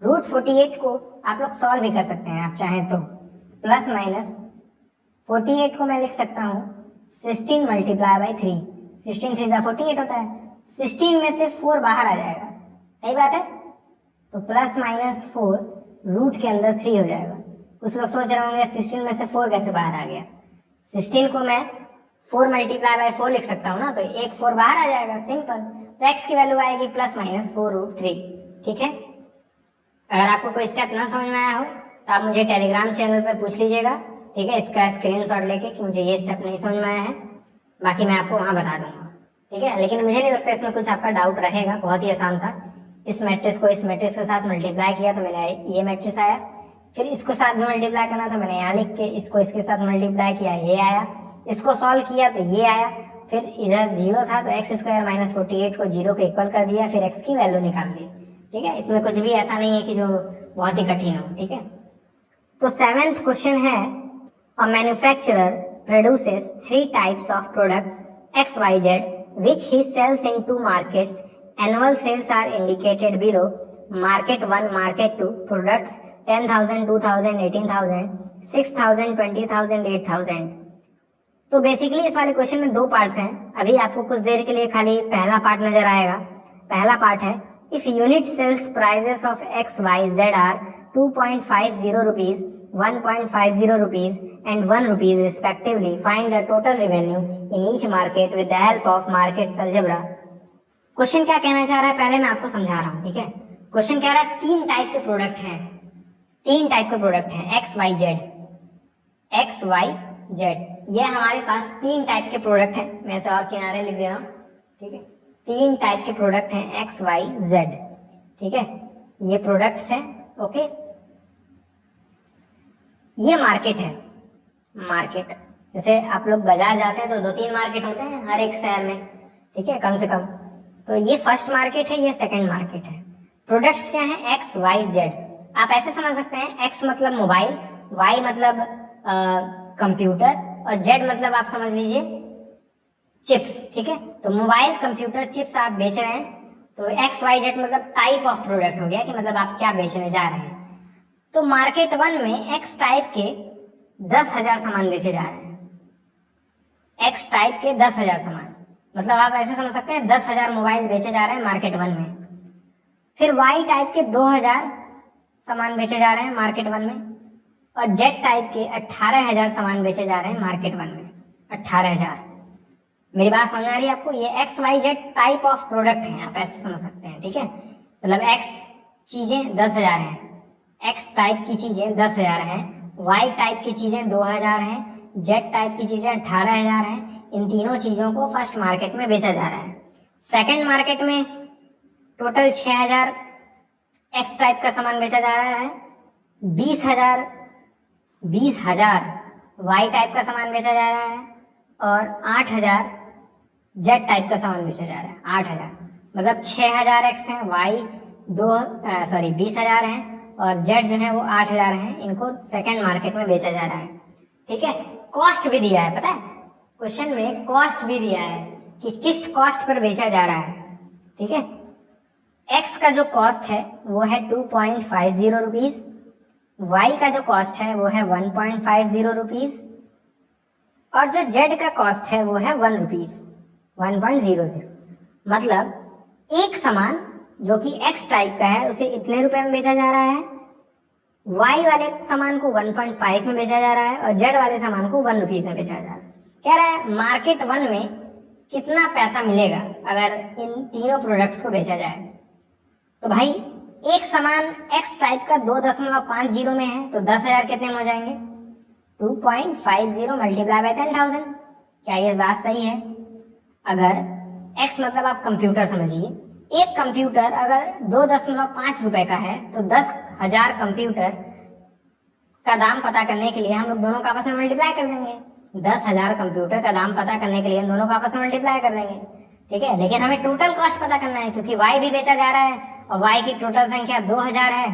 रूट 48 को आप लोग सॉल्व भी कर सकते हैं आप चाहें तो। प्लस माइनस 48 को मैं लिख सकता हूँ 16 मल्टीप्लाई बाई 3, 16 3 48 होता है, 16 में से 4 बाहर आ जाएगा। सही बात है। तो प्लस माइनस 4 रूट के अंदर 3 हो जाएगा। कुछ लोग सोच रहे होंगे 16 में से 4 कैसे बाहर आ गया। 16 को मैं 4 मल्टीप्लाई बाई 4 लिख सकता हूँ ना, तो एक 4 बाहर आ जाएगा, सिंपल। तो x की वैल्यू आएगी प्लस माइनस 4 रूट 3, ठीक है। अगर आपको कोई स्टेप ना समझ में आया हो तो आप मुझे टेलीग्राम चैनल पे पूछ लीजिएगा, ठीक है, इसका स्क्रीनशॉट लेके कि मुझे ये स्टेप नहीं समझ में आया है, बाकी मैं आपको वहाँ बता दूंगा, ठीक है। लेकिन मुझे नहीं लगता इसमें कुछ आपका डाउट रहेगा, बहुत ही आसान था। इस मैट्रिक्स को इस मैट्रिक्स के साथ मल्टीप्लाई किया तो मैंने ये मैट्रिक्स आया, फिर इसको साथ में मल्टीप्लाई करना था, मैंने यहाँ लिख के इसको इसके साथ मल्टीप्लाई किया, ये आया, इसको सॉल्व किया तो ये आया, फिर इधर 0 था तो x स्क्वायर -48 को 0 के इक्वल कर दिया, फिर x की वैल्यू निकाल ली, ठीक है। इसमें कुछ भी ऐसा नहीं है कि जो बहुत ही कठिन हो, ठीक है। तो 7th क्वेश्चन है, a manufacturer produces 3 types of products XYZ which he sells in 2 markets. Annual sales are indicated below. Market 1, Market 2. Products 10,000, 2,000, 18,000, 6,000, 20,000, 8,000. तो बेसिकली इस वाले क्वेश्चन में 2 पार्ट्स हैं। अभी आपको कुछ देर के लिए खाली पहला पार्ट नजर आएगा। पहला पार्ट है, if unit sales prices of XYZ are 2.50 rupees, 1.50 rupees and 1 rupees respectively, find the total revenue in each market with the help of market algebra. Question क्या कहना चाह रहा है पहले मैं आपको समझा रहा हूँ, ठीक है। क्वेश्चन कह रहा है 3 टाइप के प्रोडक्ट हैं, 3 टाइप के प्रोडक्ट हैं XYZ। ये हमारे पास 3 टाइप के प्रोडक्ट हैं, मैं इसे और किनारे लिख दे रहा हूँ, ठीक है। 3 टाइप के प्रोडक्ट हैं XYZ, ठीक है। ये प्रोडक्ट्स हैं, ओके। ये मार्केट है, मार्केट जैसे आप लोग बाजार जाते हैं तो 2-3 मार्केट होते हैं हर एक शहर में, ठीक है, कम से कम। तो ये फर्स्ट मार्केट है, ये सेकंड मार्केट है। प्रोडक्ट्स क्या है, XYZ। आप ऐसे समझ सकते हैं, X मतलब मोबाइल, Y मतलब कंप्यूटर, और Z मतलब आप समझ लीजिए चिप्स, ठीक है। तो मोबाइल, कंप्यूटर, चिप्स आप बेच रहे हैं, तो XYZ मतलब टाइप ऑफ प्रोडक्ट हो गया कि मतलब आप क्या बेचने जा रहे हैं। तो मार्केट 1 में X टाइप के 10,000 सामान बेचे जा रहे हैं। X टाइप के 10,000 सामान, मतलब आप ऐसे समझ सकते हैं 10,000 मोबाइल बेचे जा रहे हैं मार्केट 1 में। फिर Y टाइप के 2,000 सामान बेचे जा रहे हैं मार्केट 1 में, और Z टाइप के 18,000 सामान बेचे जा रहे हैं मार्केट 1 में। 18,000। मेरी बात समझ आ रही है आपको? ये XYZ टाइप ऑफ प्रोडक्ट हैं, आप ऐसे समझ सकते हैं, ठीक है। मतलब X चीजें 10,000 हैं, X टाइप की चीजें 10,000 हैं, Y टाइप की चीजें 2,000 हैं, Z टाइप की चीजें 18,000 हैं। इन तीनों चीजों को फर्स्ट मार्केट में बेचा जा रहा है। सेकंड मार्केट में टोटल 6,000 X टाइप का सामान बेचा जा रहा है, 20,000 Y टाइप का सामान बेचा जा रहा है, और 8,000 Z टाइप का सामान बेचा जा रहा है। 8,000 मतलब 6,000 X है, Y 20,000 है, और Z जो है वो 8,000 है। इनको सेकंड मार्केट में बेचा जा रहा है, ठीक है। कॉस्ट भी दिया है, पता है क्वेश्चन में कॉस्ट भी दिया है कि किस कॉस्ट पर बेचा जा रहा है, ठीक है। X का जो कॉस्ट है वो है 2.50 रुपीज, Y का जो कॉस्ट है वो है 1.50 रुपीज, और जो Z का कॉस्ट है वो है 1 रुपीज 1.00। मतलब एक सामान जो कि X टाइप का है उसे इतने रुपए में बेचा जा रहा है, वाई वाले सामान को 1.5 में बेचा जा रहा है और जेड वाले सामान को 1 रुपीज में बेचा जा रहा है। कह रहा है मार्केट 1 में कितना पैसा मिलेगा अगर इन तीनों प्रोडक्ट्स को बेचा जाए। तो भाई एक सामान एक्स टाइप का 2.50 में है तो 10,000 कितने में हो जाएंगे? 2.50 मल्टीप्लाई बाय 10,000। क्या ये बात सही है? अगर एक्स मतलब आप कंप्यूटर समझिए, एक कंप्यूटर अगर 2.5 रुपए का है तो 10,000 कंप्यूटर का दाम पता करने के लिए हम लोग दोनों का आपस में मल्टीप्लाई कर देंगे। 10,000 कंप्यूटर का दाम पता करने के लिए हम दोनों का आपस में मल्टीप्लाई कर देंगे, ठीक है। लेकिन हमें टोटल कॉस्ट पता करना है क्योंकि वाई भी बेचा जा रहा है और वाई की टोटल संख्या 2,000 है,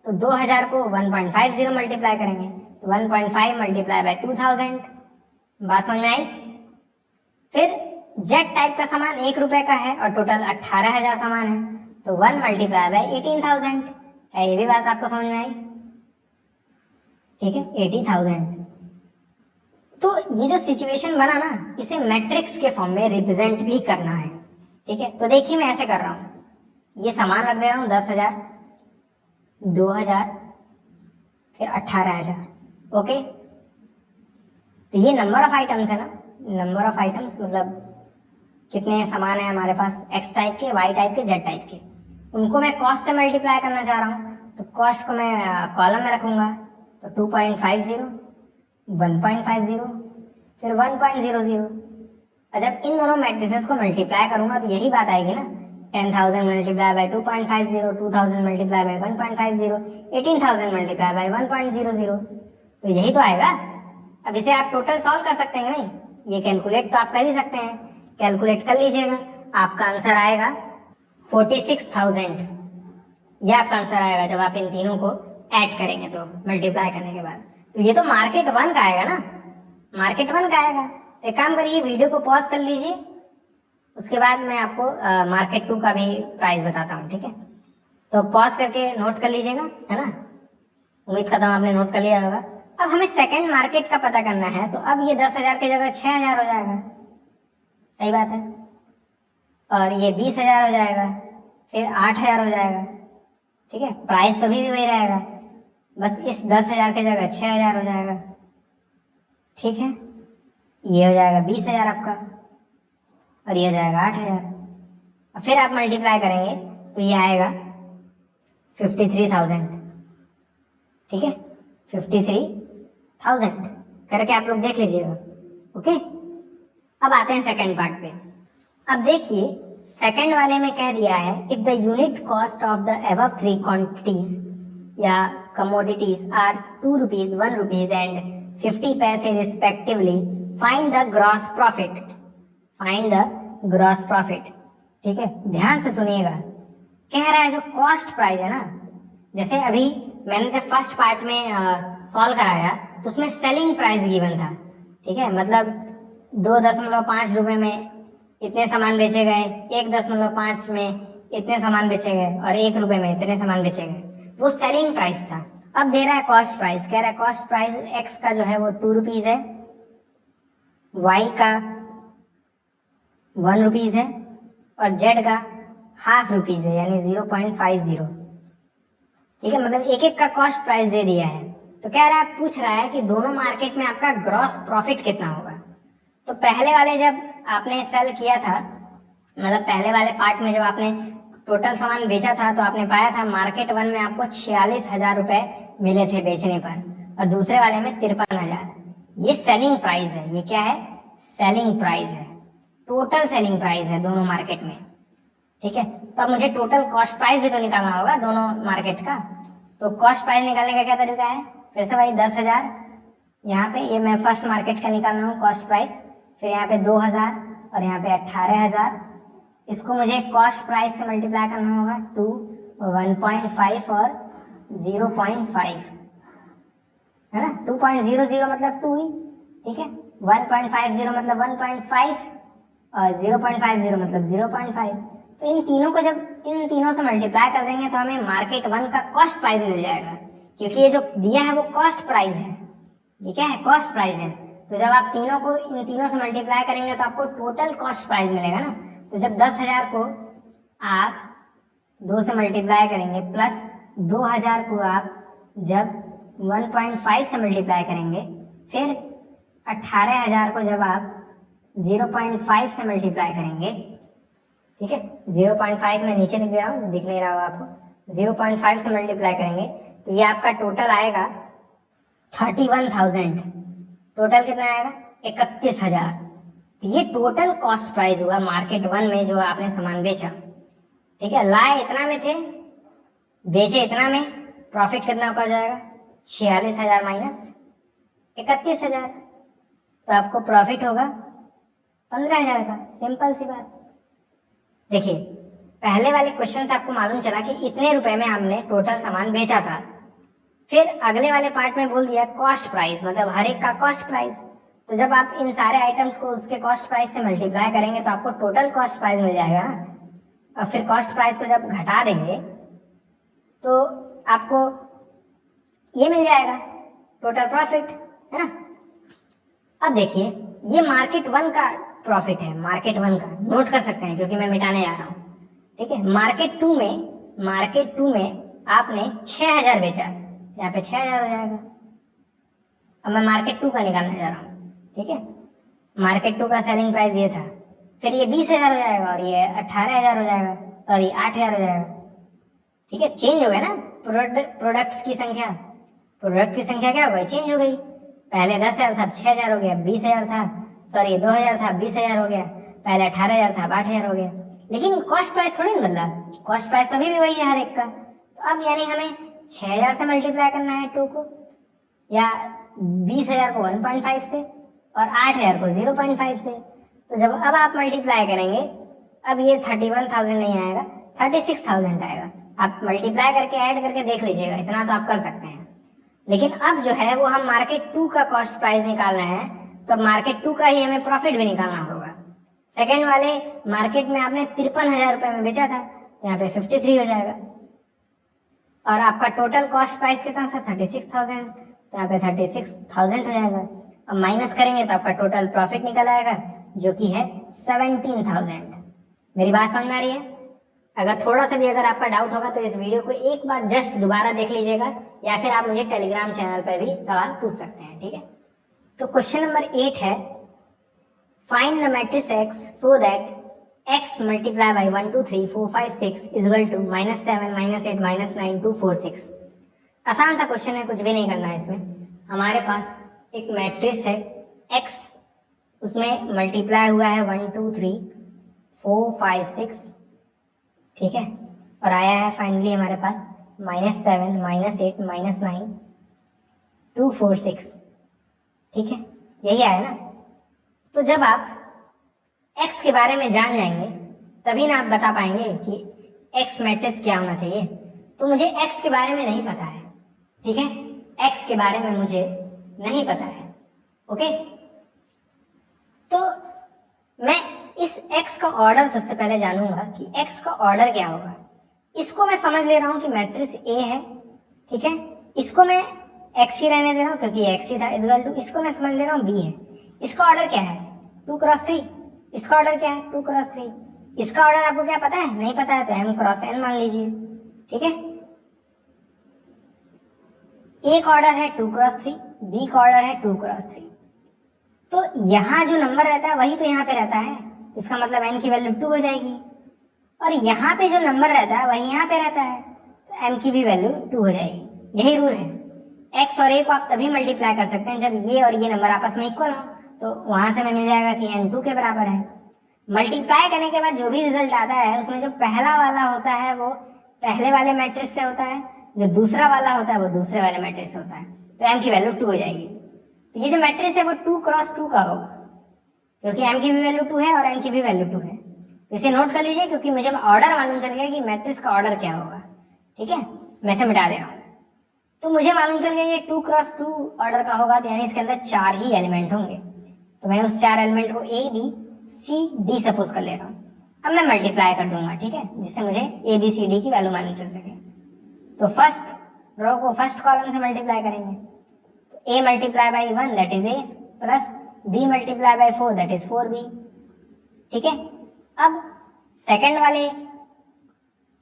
तो 2,000 को 1.50 मल्टीप्लाई करेंगे तो 1.5 मल्टीप्लाई बाय 2,000। बात समझ में आई? फिर जेड टाइप का सामान 1 रुपए का है और टोटल 18,000 सामान है तो 1 मल्टीप्लाई बाय 18,000। क्या ये भी बात आपको समझ में आई? ठीक है, 80,000। तो ये जो सिचुएशन बना ना, इसे मैट्रिक्स के फॉर्म में रिप्रेजेंट भी करना है, ठीक है। तो देखिए मैं ऐसे कर रहा हूं, ये सामान रख दे रहा हूं 10,000, 2,000, फिर 18,000, ओके। तो ये नंबर ऑफ आइटम्स है ना, नंबर ऑफ आइटम्स मतलब कितने सामान है हमारे पास, एक्स टाइप के, वाई टाइप के, जेड टाइप के, उनको मैं कॉस्ट से मल्टीप्लाई करना चाह रहा हूँ। तो कॉस्ट को मैं कॉलम में रखूंगा तो 2.50, 1.50, फिर 1.00। और जब इन दोनों मैट्रिसेस को मल्टीप्लाई करूंगा तो यही बात आएगी ना, 10,000 multiply by 2.50, 2,000 multiply by 1.50, 18,000 multiply by 1.00। तो यही तो आएगा। अब इसे आप टोटल सॉल्व कर सकते हैं नहीं, ये कैलकुलेट तो आप कर ही सकते हैं, कैलकुलेट कर लीजिएगा। आपका आंसर आएगा 46,000। यह आपका आंसर आएगा जब आप इन तीनों को ऐड करेंगे तो मल्टीप्लाई करने के बाद। तो ये तो मार्केट 1 का आएगा ना, मार्केट 1 का आएगा। तो एक काम करिए, वीडियो को पॉज कर लीजिए, उसके बाद मैं आपको मार्केट 2 का भी प्राइस बताता हूँ, ठीक है। तो पॉज करके नोट कर लीजिएगा, है ना। उम्मीद करता हूँ आपने नोट कर लिया होगा। अब हमें सेकंड मार्केट का पता करना है, तो अब ये 10,000 की जगह 6,000 हो जाएगा, सही बात है। और ये 20,000 हो जाएगा, फिर 8,000 हो जाएगा, ठीक है। प्राइस तो भी वही रहेगा, बस इस 10,000 की जगह 6,000 हो जाएगा, ठीक है। ये हो जाएगा 20,000 आपका और ये हो जाएगा 8,000। और फिर आप मल्टीप्लाई करेंगे तो ये आएगा 53,000, ठीक है। 53,000 करके आप लोग देख लीजिएगा, ओके। अब आते हैं सेकंड पार्ट पे। अब देखिए सेकंड वाले में कह दिया है, if the unit cost of the above 3 quantities या commodities are 2 rupees, 1 rupees and 50 paise respectively, find the gross profit. Find the gross profit, ठीक है। ध्यान से सुनिएगा, कह रहा है जो कॉस्ट प्राइस है ना, जैसे अभी मैंने जब फर्स्ट पार्ट में सॉल्व कराया तो उसमें सेलिंग प्राइस गिवन था, ठीक है। मतलब 2.5 रुपए में इतने सामान बेचे गए, 1.5 में इतने सामान बेचे गए और 1 रुपए में इतने सामान बेचे गए, वो सेलिंग प्राइस था। अब दे रहा है कॉस्ट प्राइस, कह रहा है कॉस्ट प्राइस एक्स का जो है वो 2 रुपीज है, वाई का 1 रुपीज है और जेड का ½ रुपीज है, यानी 0.50, ठीक है। मतलब एक एक का कॉस्ट प्राइस दे दिया है। तो कह रहा है, पूछ रहा है कि दोनों मार्केट में आपका ग्रॉस प्रॉफिट कितना होगा। तो पहले वाले जब आपने सेल किया था, मतलब पहले वाले पार्ट में जब आपने टोटल सामान बेचा था तो आपने पाया था मार्केट 1 में आपको 46,000 रुपए मिले थे बेचने पर और दूसरे वाले में 53,000। ये सेलिंग प्राइस है, ये क्या है? सेलिंग प्राइस है, टोटल सेलिंग प्राइस है दोनों मार्केट में, ठीक है। तो अब मुझे टोटल कॉस्ट प्राइस भी तो निकालना होगा दोनों मार्केट का। तो कॉस्ट प्राइस निकालने का क्या तरीका है? फिर से भाई 10,000 यहाँ पे, ये मैं फर्स्ट मार्केट का निकाल रहा हूँ कॉस्ट प्राइस, फिर यहाँ पे 2,000 और यहाँ पे 18,000। इसको मुझे कॉस्ट प्राइस से मल्टीप्लाई करना होगा 2, 1.5 और 0.5, है ना। 2.00 मतलब 2 ही, ठीक है। 1.50 मतलब 1.5 और 0.50 मतलब 0.5। तो इन तीनों को जब इन तीनों से मल्टीप्लाई कर देंगे तो हमें मार्केट 1 का कॉस्ट प्राइस मिल जाएगा, क्योंकि ये जो दिया है वो कॉस्ट प्राइस है। ये क्या है? कॉस्ट प्राइस है। तो जब आप तीनों को इन तीनों से मल्टीप्लाई करेंगे तो आपको टोटल कॉस्ट प्राइस मिलेगा ना। तो जब 10,000 को आप 2 से मल्टीप्लाई करेंगे प्लस 2,000 को आप जब 1.5 से मल्टीप्लाई करेंगे, फिर 18,000 को जब आप 0.5 से मल्टीप्लाई करेंगे, ठीक है, 0.5 में नीचे लिख दे रहा हूँ, दिख नहीं रहा होगा आपको, 0.5 से मल्टीप्लाई करेंगे तो ये आपका टोटल आएगा 31,000। टोटल कितना आएगा? 31,000। तो ये टोटल कॉस्ट प्राइस हुआ मार्केट 1 में जो आपने सामान बेचा, ठीक है। लाए इतना में थे, बेचे इतना में, प्रॉफिट कितना हो जाएगा? 46,000 माइनस 31,000, तो आपको प्रॉफिट होगा 15,000 का। सिंपल सी बात। देखिए, पहले वाले क्वेश्चन से आपको मालूम चला कि इतने रुपए में हमने टोटल सामान बेचा था। फिर अगले वाले पार्ट में बोल दिया कॉस्ट प्राइस, मतलब हर एक का कॉस्ट प्राइस। तो जब आप इन सारे आइटम्स को उसके कॉस्ट प्राइस से मल्टीप्लाई करेंगे तो आपको टोटल कॉस्ट प्राइस मिल जाएगा ना। और फिर कॉस्ट प्राइस को जब घटा देंगे तो आपको ये मिल जाएगा टोटल प्रॉफिट, है ना। अब देखिए, ये मार्केट 1 का प्रॉफिट है, मार्केट 1 का नोट कर सकते हैं क्योंकि मैं मिटाने जा रहा हूँ, ठीक है। मार्केट 2 में आपने 6,000 बेचा, यहाँ पे 6,000 हो जाएगा। अब मैं मार्केट 2 का निकालने जा रहा हूँ, ठीक है। मार्केट 2 का सेलिंग प्राइस ये था, फिर ये 20,000 हो जाएगा और ये 18,000 हो जाएगा, सॉरी 8,000 हो जाएगा, ठीक है। चेंज हो गया ना प्रोडक्ट्स की संख्या, प्रोडक्ट की संख्या क्या हो गई? चेंज हो गई। पहले 10,000 था, 6,000 हो गया, 20,000 था, सॉरी 2,000 था, 20,000 हो गया, पहले 18,000 था, 8,000 हो गया। लेकिन कॉस्ट प्राइस थोड़ी नहीं बदला, कॉस्ट प्राइस तो अभी भी वही है हर एक का। तो अब यानी हमें 6,000 से मल्टीप्लाई करना है 2 को, या 20,000 को 1.5 से, और 8,000 को 0.5 से। तो जब अब आप मल्टीप्लाई करेंगे, अब ये 31,000 नहीं आएगा, 36,000 आएगा। आप मल्टीप्लाई करके ऐड करके देख लीजिएगा, इतना तो आप कर सकते हैं। लेकिन अब जो है वो हम मार्केट 2 का कॉस्ट प्राइस निकाल रहे हैं, तो मार्केट 2 का ही हमें प्रॉफिट भी निकालना होगा। सेकेंड वाले मार्केट में आपने 53,000 रुपए में बेचा था, यहाँ पे 53 हो जाएगा। और आपका टोटल कॉस्ट प्राइस कितना था? 36,000, तो यहाँ पे 36,000 हो जाएगा। अब माइनस करेंगे तो आपका टोटल प्रॉफिट निकल आएगा जो कि है 17,000। मेरी बात समझ में आ रही है? अगर थोड़ा सा भी अगर आपका डाउट होगा तो इस वीडियो को एक बार जस्ट दोबारा देख लीजिएगा, या फिर आप मुझे टेलीग्राम चैनल पर भी सवाल पूछ सकते हैं, ठीक है। तो क्वेश्चन नंबर 8 है, find the matrix x so that x multiply by 1 2 3 4 5 6 is equal to -7 -8 -9 2 4 6। आसान सा क्वेश्चन है, कुछ भी नहीं करना है इसमें। हमारे पास एक मैट्रिक्स है x, उसमें मल्टीप्लाई हुआ है 1 2 3 4 5 6, ठीक है, और आया है फाइनली हमारे पास -7 -8 -9 2 4 6, ठीक है, यही आया ना। तो जब आप x के बारे में जान जाएंगे तभी ना आप बता पाएंगे कि x मैट्रिक्स क्या होना चाहिए। तो मुझे x के बारे में नहीं पता है, ठीक है, x के बारे में मुझे नहीं पता है, ओके। तो मैं इस x का ऑर्डर सबसे पहले जानूंगा कि x का ऑर्डर क्या होगा। इसको मैं समझ ले रहा हूं कि मैट्रिक्स A है, ठीक है, इसको मैं x ही रहने दे रहा हूं क्योंकि x ही था, इस इक्वल टू, इसको मैं समझ ले रहा हूं B है। इसका ऑर्डर क्या है? 2 क्रॉस 3। इसका ऑर्डर क्या है? 2 क्रॉस 3। इसका ऑर्डर आपको क्या पता है? नहीं पता है तो m क्रॉस n मान लीजिए, ठीक है। A का ऑर्डर है 2 क्रॉस 3, B का ऑर्डर है 2 क्रॉस 3। तो यहाँ जो नंबर रहता है वही तो यहाँ पे रहता है, इसका मतलब n की वैल्यू 2 हो जाएगी, और यहाँ पे जो नंबर रहता है वही यहाँ पे रहता है, तो m की भी वैल्यू 2 हो जाएगी। यही रूल है। x और a को आप तभी मल्टीप्लाई कर सकते हैं जब ये और ये नंबर आपस में इक्वल हो, तो वहां से हमें मिल जाएगा कि n 2 के बराबर है। मल्टीप्लाई करने के बाद जो भी रिजल्ट आता है उसमें जो पहला वाला होता है वो पहले वाले मैट्रिक्स से होता है, जो दूसरा वाला होता है वो दूसरे वाले मैट्रिक्स से होता है, तो m की वैल्यू 2 हो जाएगी। तो ये जो मैट्रिक्स है वो 2 क्रॉस 2 का होगा क्योंकि m की भी वैल्यू 2 है और n की भी वैल्यू 2 है। तो इसे नोट कर लीजिए क्योंकि मुझे ऑर्डर मालूम चल गया कि मैट्रिक्स का ऑर्डर क्या होगा, ठीक है। मैं इसे मिटा दे रहा हूँ। तो मुझे मालूम चल गया ये 2 क्रॉस 2 ऑर्डर का होगा, तो यानी इसके अंदर 4 ही एलिमेंट होंगे। तो मैं उस 4 एलिमेंट को A B C D suppose कर ले रहा हूँ। अब मैं मल्टीप्लाई कर दूंगा, ठीक है, जिससे मुझे A B C D की वैल्यू मालूम चल सके। तो फर्स्ट रो को फर्स्ट कॉलम से मल्टीप्लाई करेंगे, तो A multiply by 1 that is A plus B multiply by 4 that is 4B, ठीक है। अब सेकेंड वाले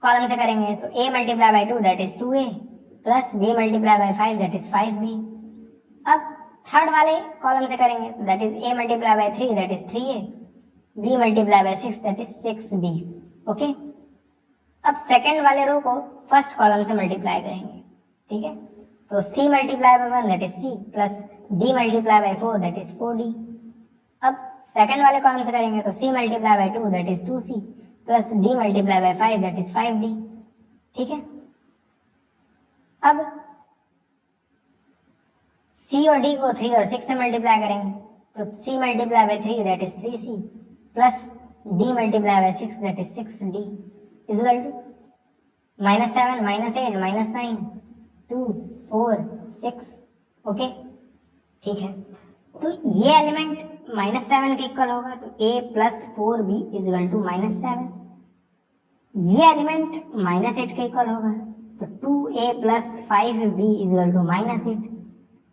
कॉलम से करेंगे तो A multiply by 2 that is 2A plus B multiply by 5 that is 5b। अब थर्ड वाले कॉलम से करेंगे तो that is a multiply by 3 that is 3a, b multiply by 6 that is 6b। Okay, अब second वाले row को first column से multiply करेंगे, ठीक है। तो c multiply bye 1 that is c plus d multiply bye 4 that is 4d। अब second वाले कॉलम से करेंगे तो c multiply bye 2 that is 2c plus d multiply by 5 that is 5d, ठीक है। अब c और d को 3 और 6 से मल्टीप्लाई करेंगे तो c multiply by 3 that is 3c plus d multiply by 6 that is 6d equal to -7 -8 -9 2 4 6। Okay, ठीक है। तो ये एलिमेंट -7 के इक्वल होगा तो a plus 4b equal to -7। ये एलिमेंट -8 के इक्वल होगा तो 2a plus 5b equal to -8।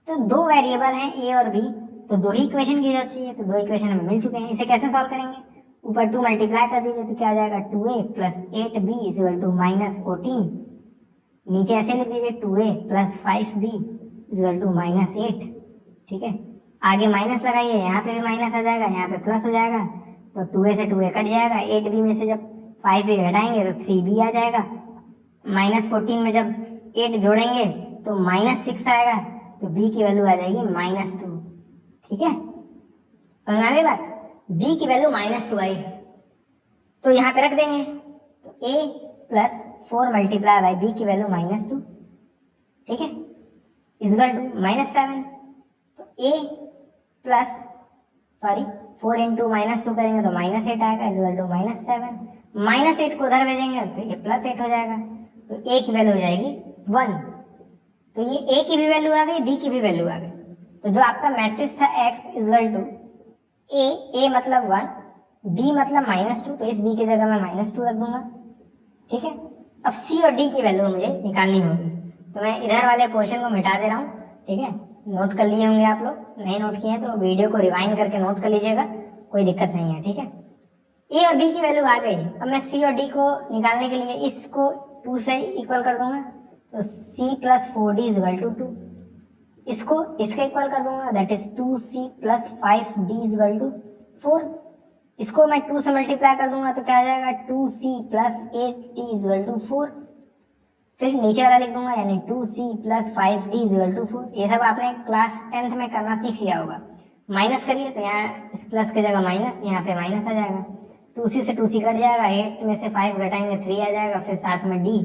तो दो वेरिएबल हैं a और b, तो दो ही इक्वेशन की जरूरत चाहिए, तो दो इक्वेशन हमें मिल चुके हैं। इसे कैसे सॉल्व करेंगे, ऊपर 2 मल्टीप्लाई कर दीजिए तो क्या आ जाएगा 2a plus 8b equal to -14। नीचे ऐसे लिख दीजिए 2a plus 5b equal to -8, ठीक है। आगे माइनस लगाइए, यहाँ पे भी माइनस आ जाएगा, यहाँ पे प्लस हो जाएगा, तो 2a से 2a कट जाएगा, 8b में से जब 5b घटाएंगे तो 3b आ जाएगा, -14 में जब 8 जोड़ेंगे तो -6 आएगा, तो b की वैल्यू आ जाएगी -2, ठीक है। समझ आ गई बात, b की वैल्यू -2 आई, तो यहाँ पे रख देंगे तो a plus 4 multiply by b की वैल्यू -2, ठीक है, इक्वल टू -7। तो a प्लस 4 इंटू -2 करेंगे तो -8 आएगा इक्वल टू -7। -8 को उधर भेजेंगे तो ये +8 हो जाएगा, तो a की वैल्यू हो जाएगी 1। तो ये a की भी वैल्यू आ गई, b की भी वैल्यू आ गई। तो जो आपका मैट्रिक्स था x इक्वल टू a मतलब 1, b मतलब -2, तो इस b की जगह मैं -2 रख दूंगा, ठीक है। अब c और d की वैल्यू मुझे निकालनी होगी, तो मैं इधर वाले पोर्शन को मिटा दे रहा हूँ, ठीक है। नोट कर लिए होंगे आप लोग, नहीं नोट किए हैं तो वीडियो को रिवाइंड करके नोट कर लीजिएगा, कोई दिक्कत नहीं है, ठीक है। a और b की वैल्यू आ गई, अब मैं c और d को निकालने के लिए इसको 2 से इक्वल कर दूंगा, तो c plus 4d equal to 2, इसको इसके इक्वल कर दूंगा that is 2c plus 5d equal to 4, इसको मैं 2 से मल्टीप्लाई कर दूंगा तो क्या आ जाएगा 2c plus 8d equal to 4, फिर नीचे वाला लिख दूंगा यानी 2c plus 5d equal to 4। ये सब आपने क्लास 10th में करना सीख लिया होगा। माइनस करिए तो यहाँ इस प्लस की जगह माइनस, यहाँ पे माइनस आ जाएगा, 2c से 2c कट जाएगा, 8 में से 5 घटाएंगे 3 आ जाएगा, फिर साथ में d,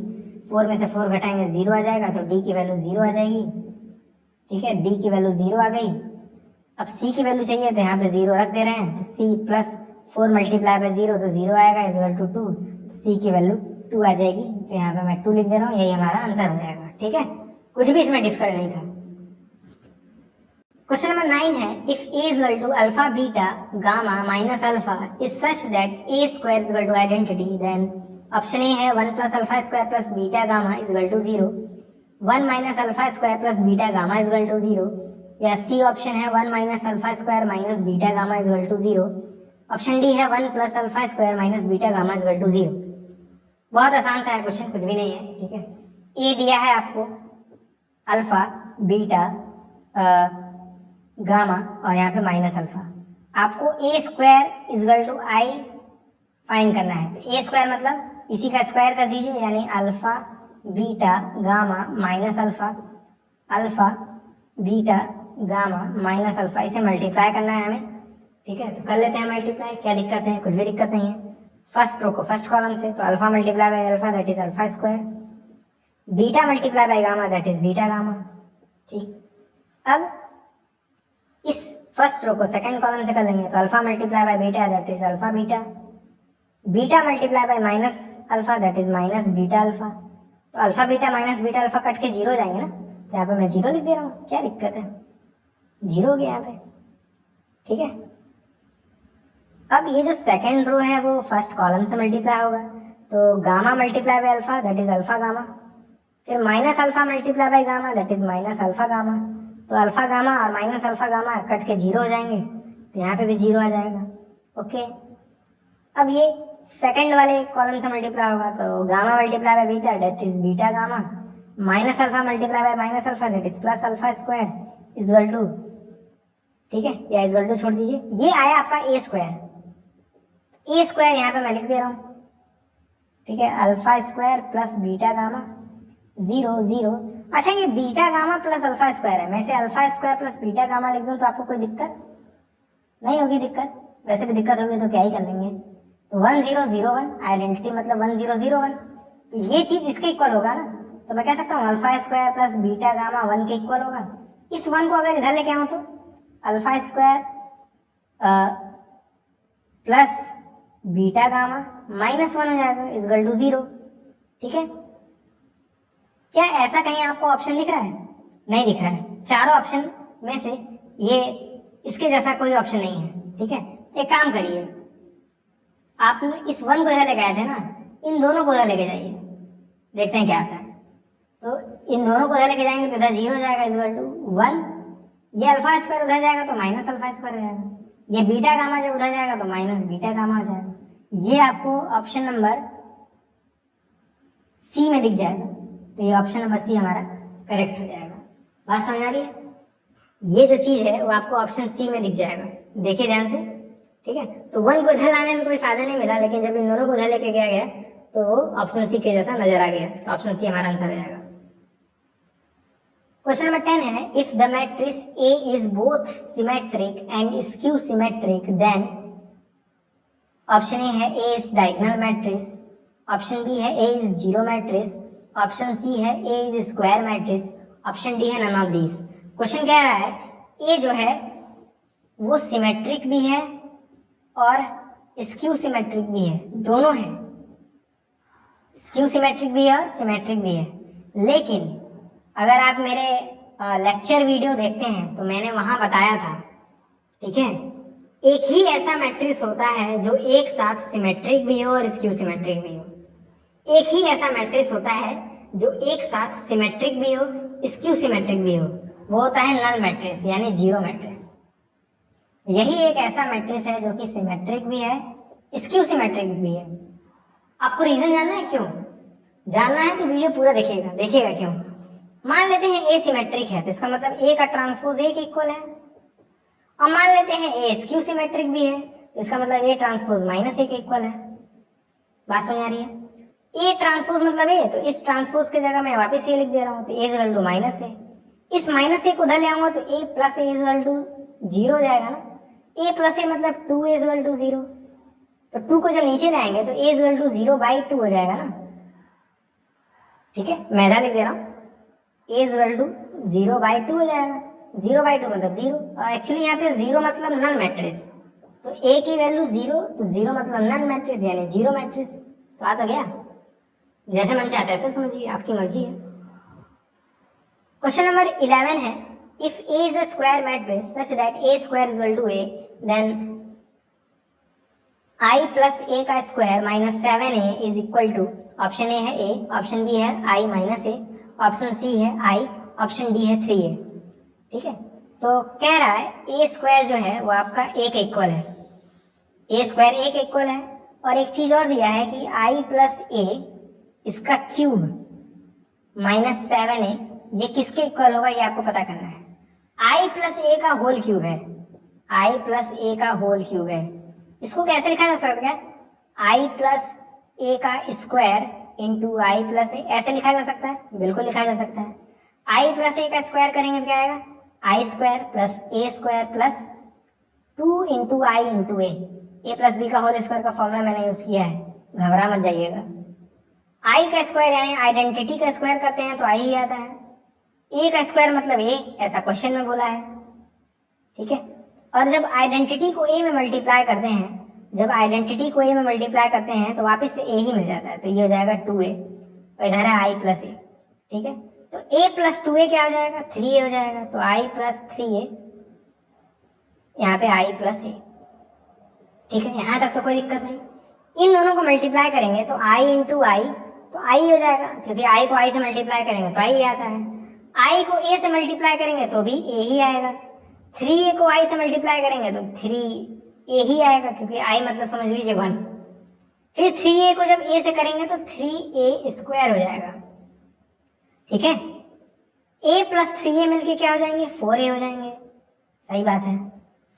4 में से 4 घटाएंगे 0 आ जाएगा, तो d की वैल्यू 0 आ जाएगी, ठीक है। d की वैल्यू 0 आ गई। अब c की वैल्यू चाहिए तो यहाँ पे 0 रख दे रहे हैं, तो c प्लस 4 मल्टीप्लाई बाय 0 तो 0 आएगा इक्वल टू 2, तो c की वैल्यू 2 आ जाएगी, तो यहाँ पे मैं 2 लिख दे रहा हूँ, यही हमारा आंसर हो जाएगा, ठीक है। कुछ भी इसमें डिफिकल्ट नहीं था। क्वेश्चन नंबर 9 है, if a is equal to alpha beta gamma minus alpha is such that a square is equal to identity, then option A है 1 plus alpha square plus beta gamma is equal to 0, 1 minus alpha square plus beta gamma is equal to 0, या C option है 1 minus alpha square minus beta gamma is equal to 0, option D है 1 plus alpha square minus beta gamma is equal to 0। बहुत आसान सा है question, कुछ भी नहीं है, ठीक है। ए दिया है आपको अल्फा बीटा गामा और यहाँ पे माइनस अल्फा, आपको A square equal to I find करना है। तो ए स्क्वायर मतलब इसी का स्क्वायर कर दीजिए, यानी alpha beta gamma minus alpha, alpha beta gamma minus alpha, इसे मल्टीप्लाई करना है हमें, ठीक है। तो कर लेते हैं मल्टीप्लाई, क्या दिक्कत है, कुछ भी दिक्कत नहीं है। फर्स्ट रो को फर्स्ट कॉलम से, तो alpha multiply by alpha that is alpha square, beta multiply by gamma that is beta gamma, ठीक। अब इस फर्स्ट रो को सेकंड कॉलम से कर लेंगे, तो alpha multiply by beta that is alpha beta, beta multiply by minus alpha that is minus beta alpha, तो alpha beta minus beta alpha cut के 0 हो जाएंगे ना, तो यहाँ पे मैं 0 लिख दे रहा हूँ, क्या दिक्कत है, 0 हो गया यहाँ पे, ठीक है। अब ये जो सेकंड रो है वो फर्स्ट कॉलम से मल्टीप्लाई होगा, तो gamma multiply by alpha that is alpha gamma, फिर minus alpha multiply by gamma that is minus alpha gamma, तो अल्फा गामा और माइनस अल्फा गामा कट के 0 हो जाएंगे, तो यहाँ पे भी 0 आ जाएगा, ओके। अब ये सेकंड वाले कॉलम से मल्टीप्लाई होगा, तो gamma multiply by beta that is beta gamma, minus alpha multiply by minus alpha that is plus alpha square equal to, ठीक है, या इक्वल टू छोड़ दीजिए, ये आया आपका ए स्क्वायर। ए स्क्वायर यहाँ पे मैं लिख दे रहा हूँ, ठीक है, alpha square plus beta gamma 0 0। अच्छा ये beta gamma plus alpha square है, मैं इसे alpha square plus beta gamma लिख दूँ तो आपको कोई दिक्कत नहीं होगी? दिक्कत वैसे भी दिक्कत होगी तो क्या ही कर लेंगे। तो 1 0 0 1 आइडेंटिटी मतलब 1 0 0 1, तो ये चीज इसके इक्वल होगा ना, तो मैं कह सकता हूँ alpha square plus beta gamma 1 के इक्वल होगा। इस 1 को अगर इधर लेके आऊँ तो alpha square plus beta gamma minus 1 हो जाएगा इक्वल टू 0, ठीक है। क्या ऐसा कहीं आपको ऑप्शन दिख रहा है? नहीं दिख रहा है। चारों ऑप्शन में से ये इसके जैसा कोई ऑप्शन नहीं है, ठीक है। एक काम करिए, आप इस 1 को इधर लेके आए थे ना, इन दोनों को उधर लेके जाइए, देखते हैं क्या आता है। तो इन दोनों को उधर लेके जाएंगे तो इधर 0 हो जाएगा इक्वल टू 1, ये अल्फा स्क्वायर उधर जाएगा तो माइनस अल्फा स्क्वायर हो जाएगा, ये बीटा गामा जब उधर जाएगा तो माइनस बीटा गामा हो जाएगा। ये आपको ऑप्शन नंबर सी में दिख जाएगा, तो ये ऑप्शन नंबर सी हमारा करेक्ट हो जाएगा। बात समझ आ रही है? ये जो चीज है वो आपको ऑप्शन सी में दिख जाएगा, देखिए ध्यान से, ठीक है। तो 1 को इधर लाने में कोई फायदा नहीं मिला, लेकिन जब इन दोनों को उधर लेके गया गया तो वो ऑप्शन सी के जैसा नजर आ गया, तो ऑप्शन सी हमारा आंसर हो जाएगा। क्वेश्चन नंबर 10 है, if the matrix A is both symmetric and skew symmetric then, option A है A is diagonal matrix, option B है A is zero matrix, option C है A is square matrix, option D है none of these. Question कह रहा है ए जो है वो सिमेट्रिक भी है और स्क्यू सिमेट्रिक भी है, दोनों है, स्क्यू सिमेट्रिक भी है और सिमेट्रिक भी है। लेकिन अगर आप मेरे लेक्चर वीडियो देखते हैं तो मैंने वहां बताया था, ठीक है, एक ही ऐसा मैट्रिक्स होता है जो एक साथ सिमेट्रिक भी हो और स्क्यू सिमेट्रिक भी हो। एक ही ऐसा मैट्रिक्स होता है जो एक साथ सिमेट्रिक भी हो स्क्यू सिमेट्रिक भी हो, वो होता है नल मैट्रिक्स यानी जीरो मैट्रिक्स। यही एक ऐसा मैट्रिक्स है जो कि सिमेट्रिक भी है स्क्यू सिमेट्रिक भी है। आपको रीजन जानना है क्यों? जानना है तो वीडियो पूरा देखिएगा, देखिएगा क्यों। मान लेते हैं ए सिमेट्रिक है तो इसका मतलब ए का ट्रांसपोज ए के इक्वल है, और मान लेते हैं ए स्क्यू सिमेट्रिक भी है तो इसका मतलब ए ट्रांसपोज माइनस ए के इक्वल है। बात समझ आ रही है? ए ट्रांसपोज मतलब ए, तो इस ट्रांसपोज की जगह मैं वापस ए लिख दे रहा हूँ, तो ए इक्वल टू माइनस ए, इस माइनस ए को उधर ले आऊंगा तो ए प्लस ए इक्वल टू 0 हो जाएगा ना। ए प्लस ए मतलब 2 ए इक्वल टू 0, तो 2 को जब नीचे लाएंगे तो ए इक्वल टू 0/2 हो जाएगा ना, ठीक है। मैं इधर लिख दे रहा हूँ ए इक्वल टू 0/2 हो जाएगा, 0/2 मतलब 0, और एक्चुअली यहाँ पे 0 मतलब नल मैट्रिक्स, तो ए की वैल्यू 0, तो 0 मतलब नल मैट्रिक्स यानी जीरो मैट्रिक्स। तो आ तो गया, जैसे मन चाहता है ऐसे समझिए, आपकी मर्जी है। क्वेश्चन नंबर 11 है, if A is a square matrix such that A square equal to A then i plus A का square minus 7a is equal to, option A है a, ऑप्शन बी है i minus a, option C है i, option D है 3a, ठीक है। तो कह रहा है ए स्क्वायर जो है वो आपका ए के इक्वल है, ए स्क्वायर ए के इक्वल है, और एक चीज और दिया है कि i प्लस ए इसका क्यूब माइनस 7a ये किसके इक्वल होगा, ये आपको पता करना है। i प्लस ए का होल क्यूब है, i प्लस ए का होल क्यूब है, इसको कैसे लिखा जा सकता है? i प्लस ए का स्क्वायर इंटू आई प्लस ए, ऐसे लिखा जा सकता है, बिल्कुल लिखा जा सकता है। i प्लस ए का स्क्वायर करेंगे तो क्या आएगा? आई स्क्वायर प्लस ए स्क्वायर प्लस 2 इंटू आई इंटू ए प्लस बी का होल स्क्वायर का फॉर्मूला मैंने यूज किया है, घबरा मत जाइएगा। आई का स्क्वायर यानी आइडेंटिटी का स्क्वायर करते हैं तो आई ही आता है, ए का स्क्वायर मतलब ए, ऐसा क्वेश्चन में बोला है, ठीक है। और जब आइडेंटिटी को ए में मल्टीप्लाई करते हैं, जब आइडेंटिटी को ए में मल्टीप्लाई करते हैं तो वापस से ए ही मिल जाता है, तो ये हो जाएगा 2a, और इधर है आई प्लस ए, ठीक है। तो a प्लस 2a क्या हो जाएगा? 3a हो जाएगा, तो i प्लस 3a, यहाँ पे i प्लस ए, ठीक है। यहाँ तक तो कोई दिक्कत नहीं। इन दोनों को मल्टीप्लाई करेंगे तो i इंटू आई, तो i हो जाएगा, क्योंकि i को i से मल्टीप्लाई करेंगे तो i आता है, i को a से मल्टीप्लाई करेंगे तो भी a ही आएगा, 3a को i से मल्टीप्लाई करेंगे तो 3a ही आएगा, क्योंकि i मतलब समझ लीजिए 1, फिर 3a को जब a से करेंगे तो 3a स्क्वायर हो जाएगा, ठीक है। a प्लस 3a मिलके क्या हो जाएंगे, 4a हो जाएंगे। सही बात है,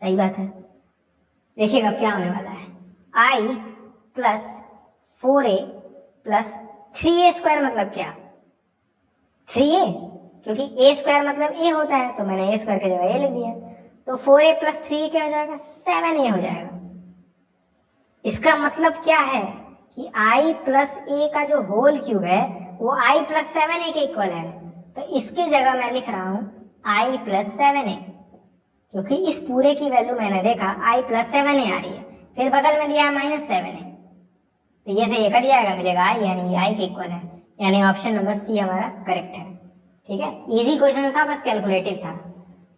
सही बात है। देखिएगा अब क्या होने वाला है, i plus 4a plus 3a square मतलब क्या, 3a, क्योंकि a स्क्वायर मतलब a होता है, तो मैंने a स्क्वायर की जगह a लिख दिया। तो 4a प्लस 3a क्या हो जाएगा, 7a हो जाएगा। इसका मतलब क्या है कि i प्लस a का जो होल क्यूब है वो i प्लस 7a के इक्वल है। तो इसकी जगह मैं लिख रहा हूं i प्लस 7a, क्योंकि इस पूरे की वैल्यू मैंने देखा i प्लस 7a आ रही है, फिर बगल में दिया माइनस 7a, तो ये से ये कट जाएगा, मिलेगा i, यानी ये i के इक्वल है, यानी ऑप्शन नंबर सी हमारा करेक्ट है। ठीक है, इजी क्वेश्चन था, बस कैलकुलेटिव था।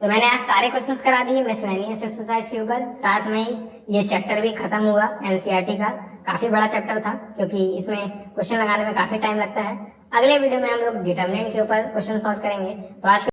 तो मैंने आज सारे क्वेश्चंस करा दिए मिसलेनियस एक्सरसाइज के ऊपर, साथ में ही ये चैप्टर भी खत्म हुआ एनसीईआरटी का। काफी बड़ा चैप्टर था, क्योंकि इसमें क्वेश्चन लगाने में काफी टाइम लगता है। अगले वीडियो में हम लोग डिटर्मिनेंट के ऊपर क्वेश्चन सॉल्व करेंगे। तो आज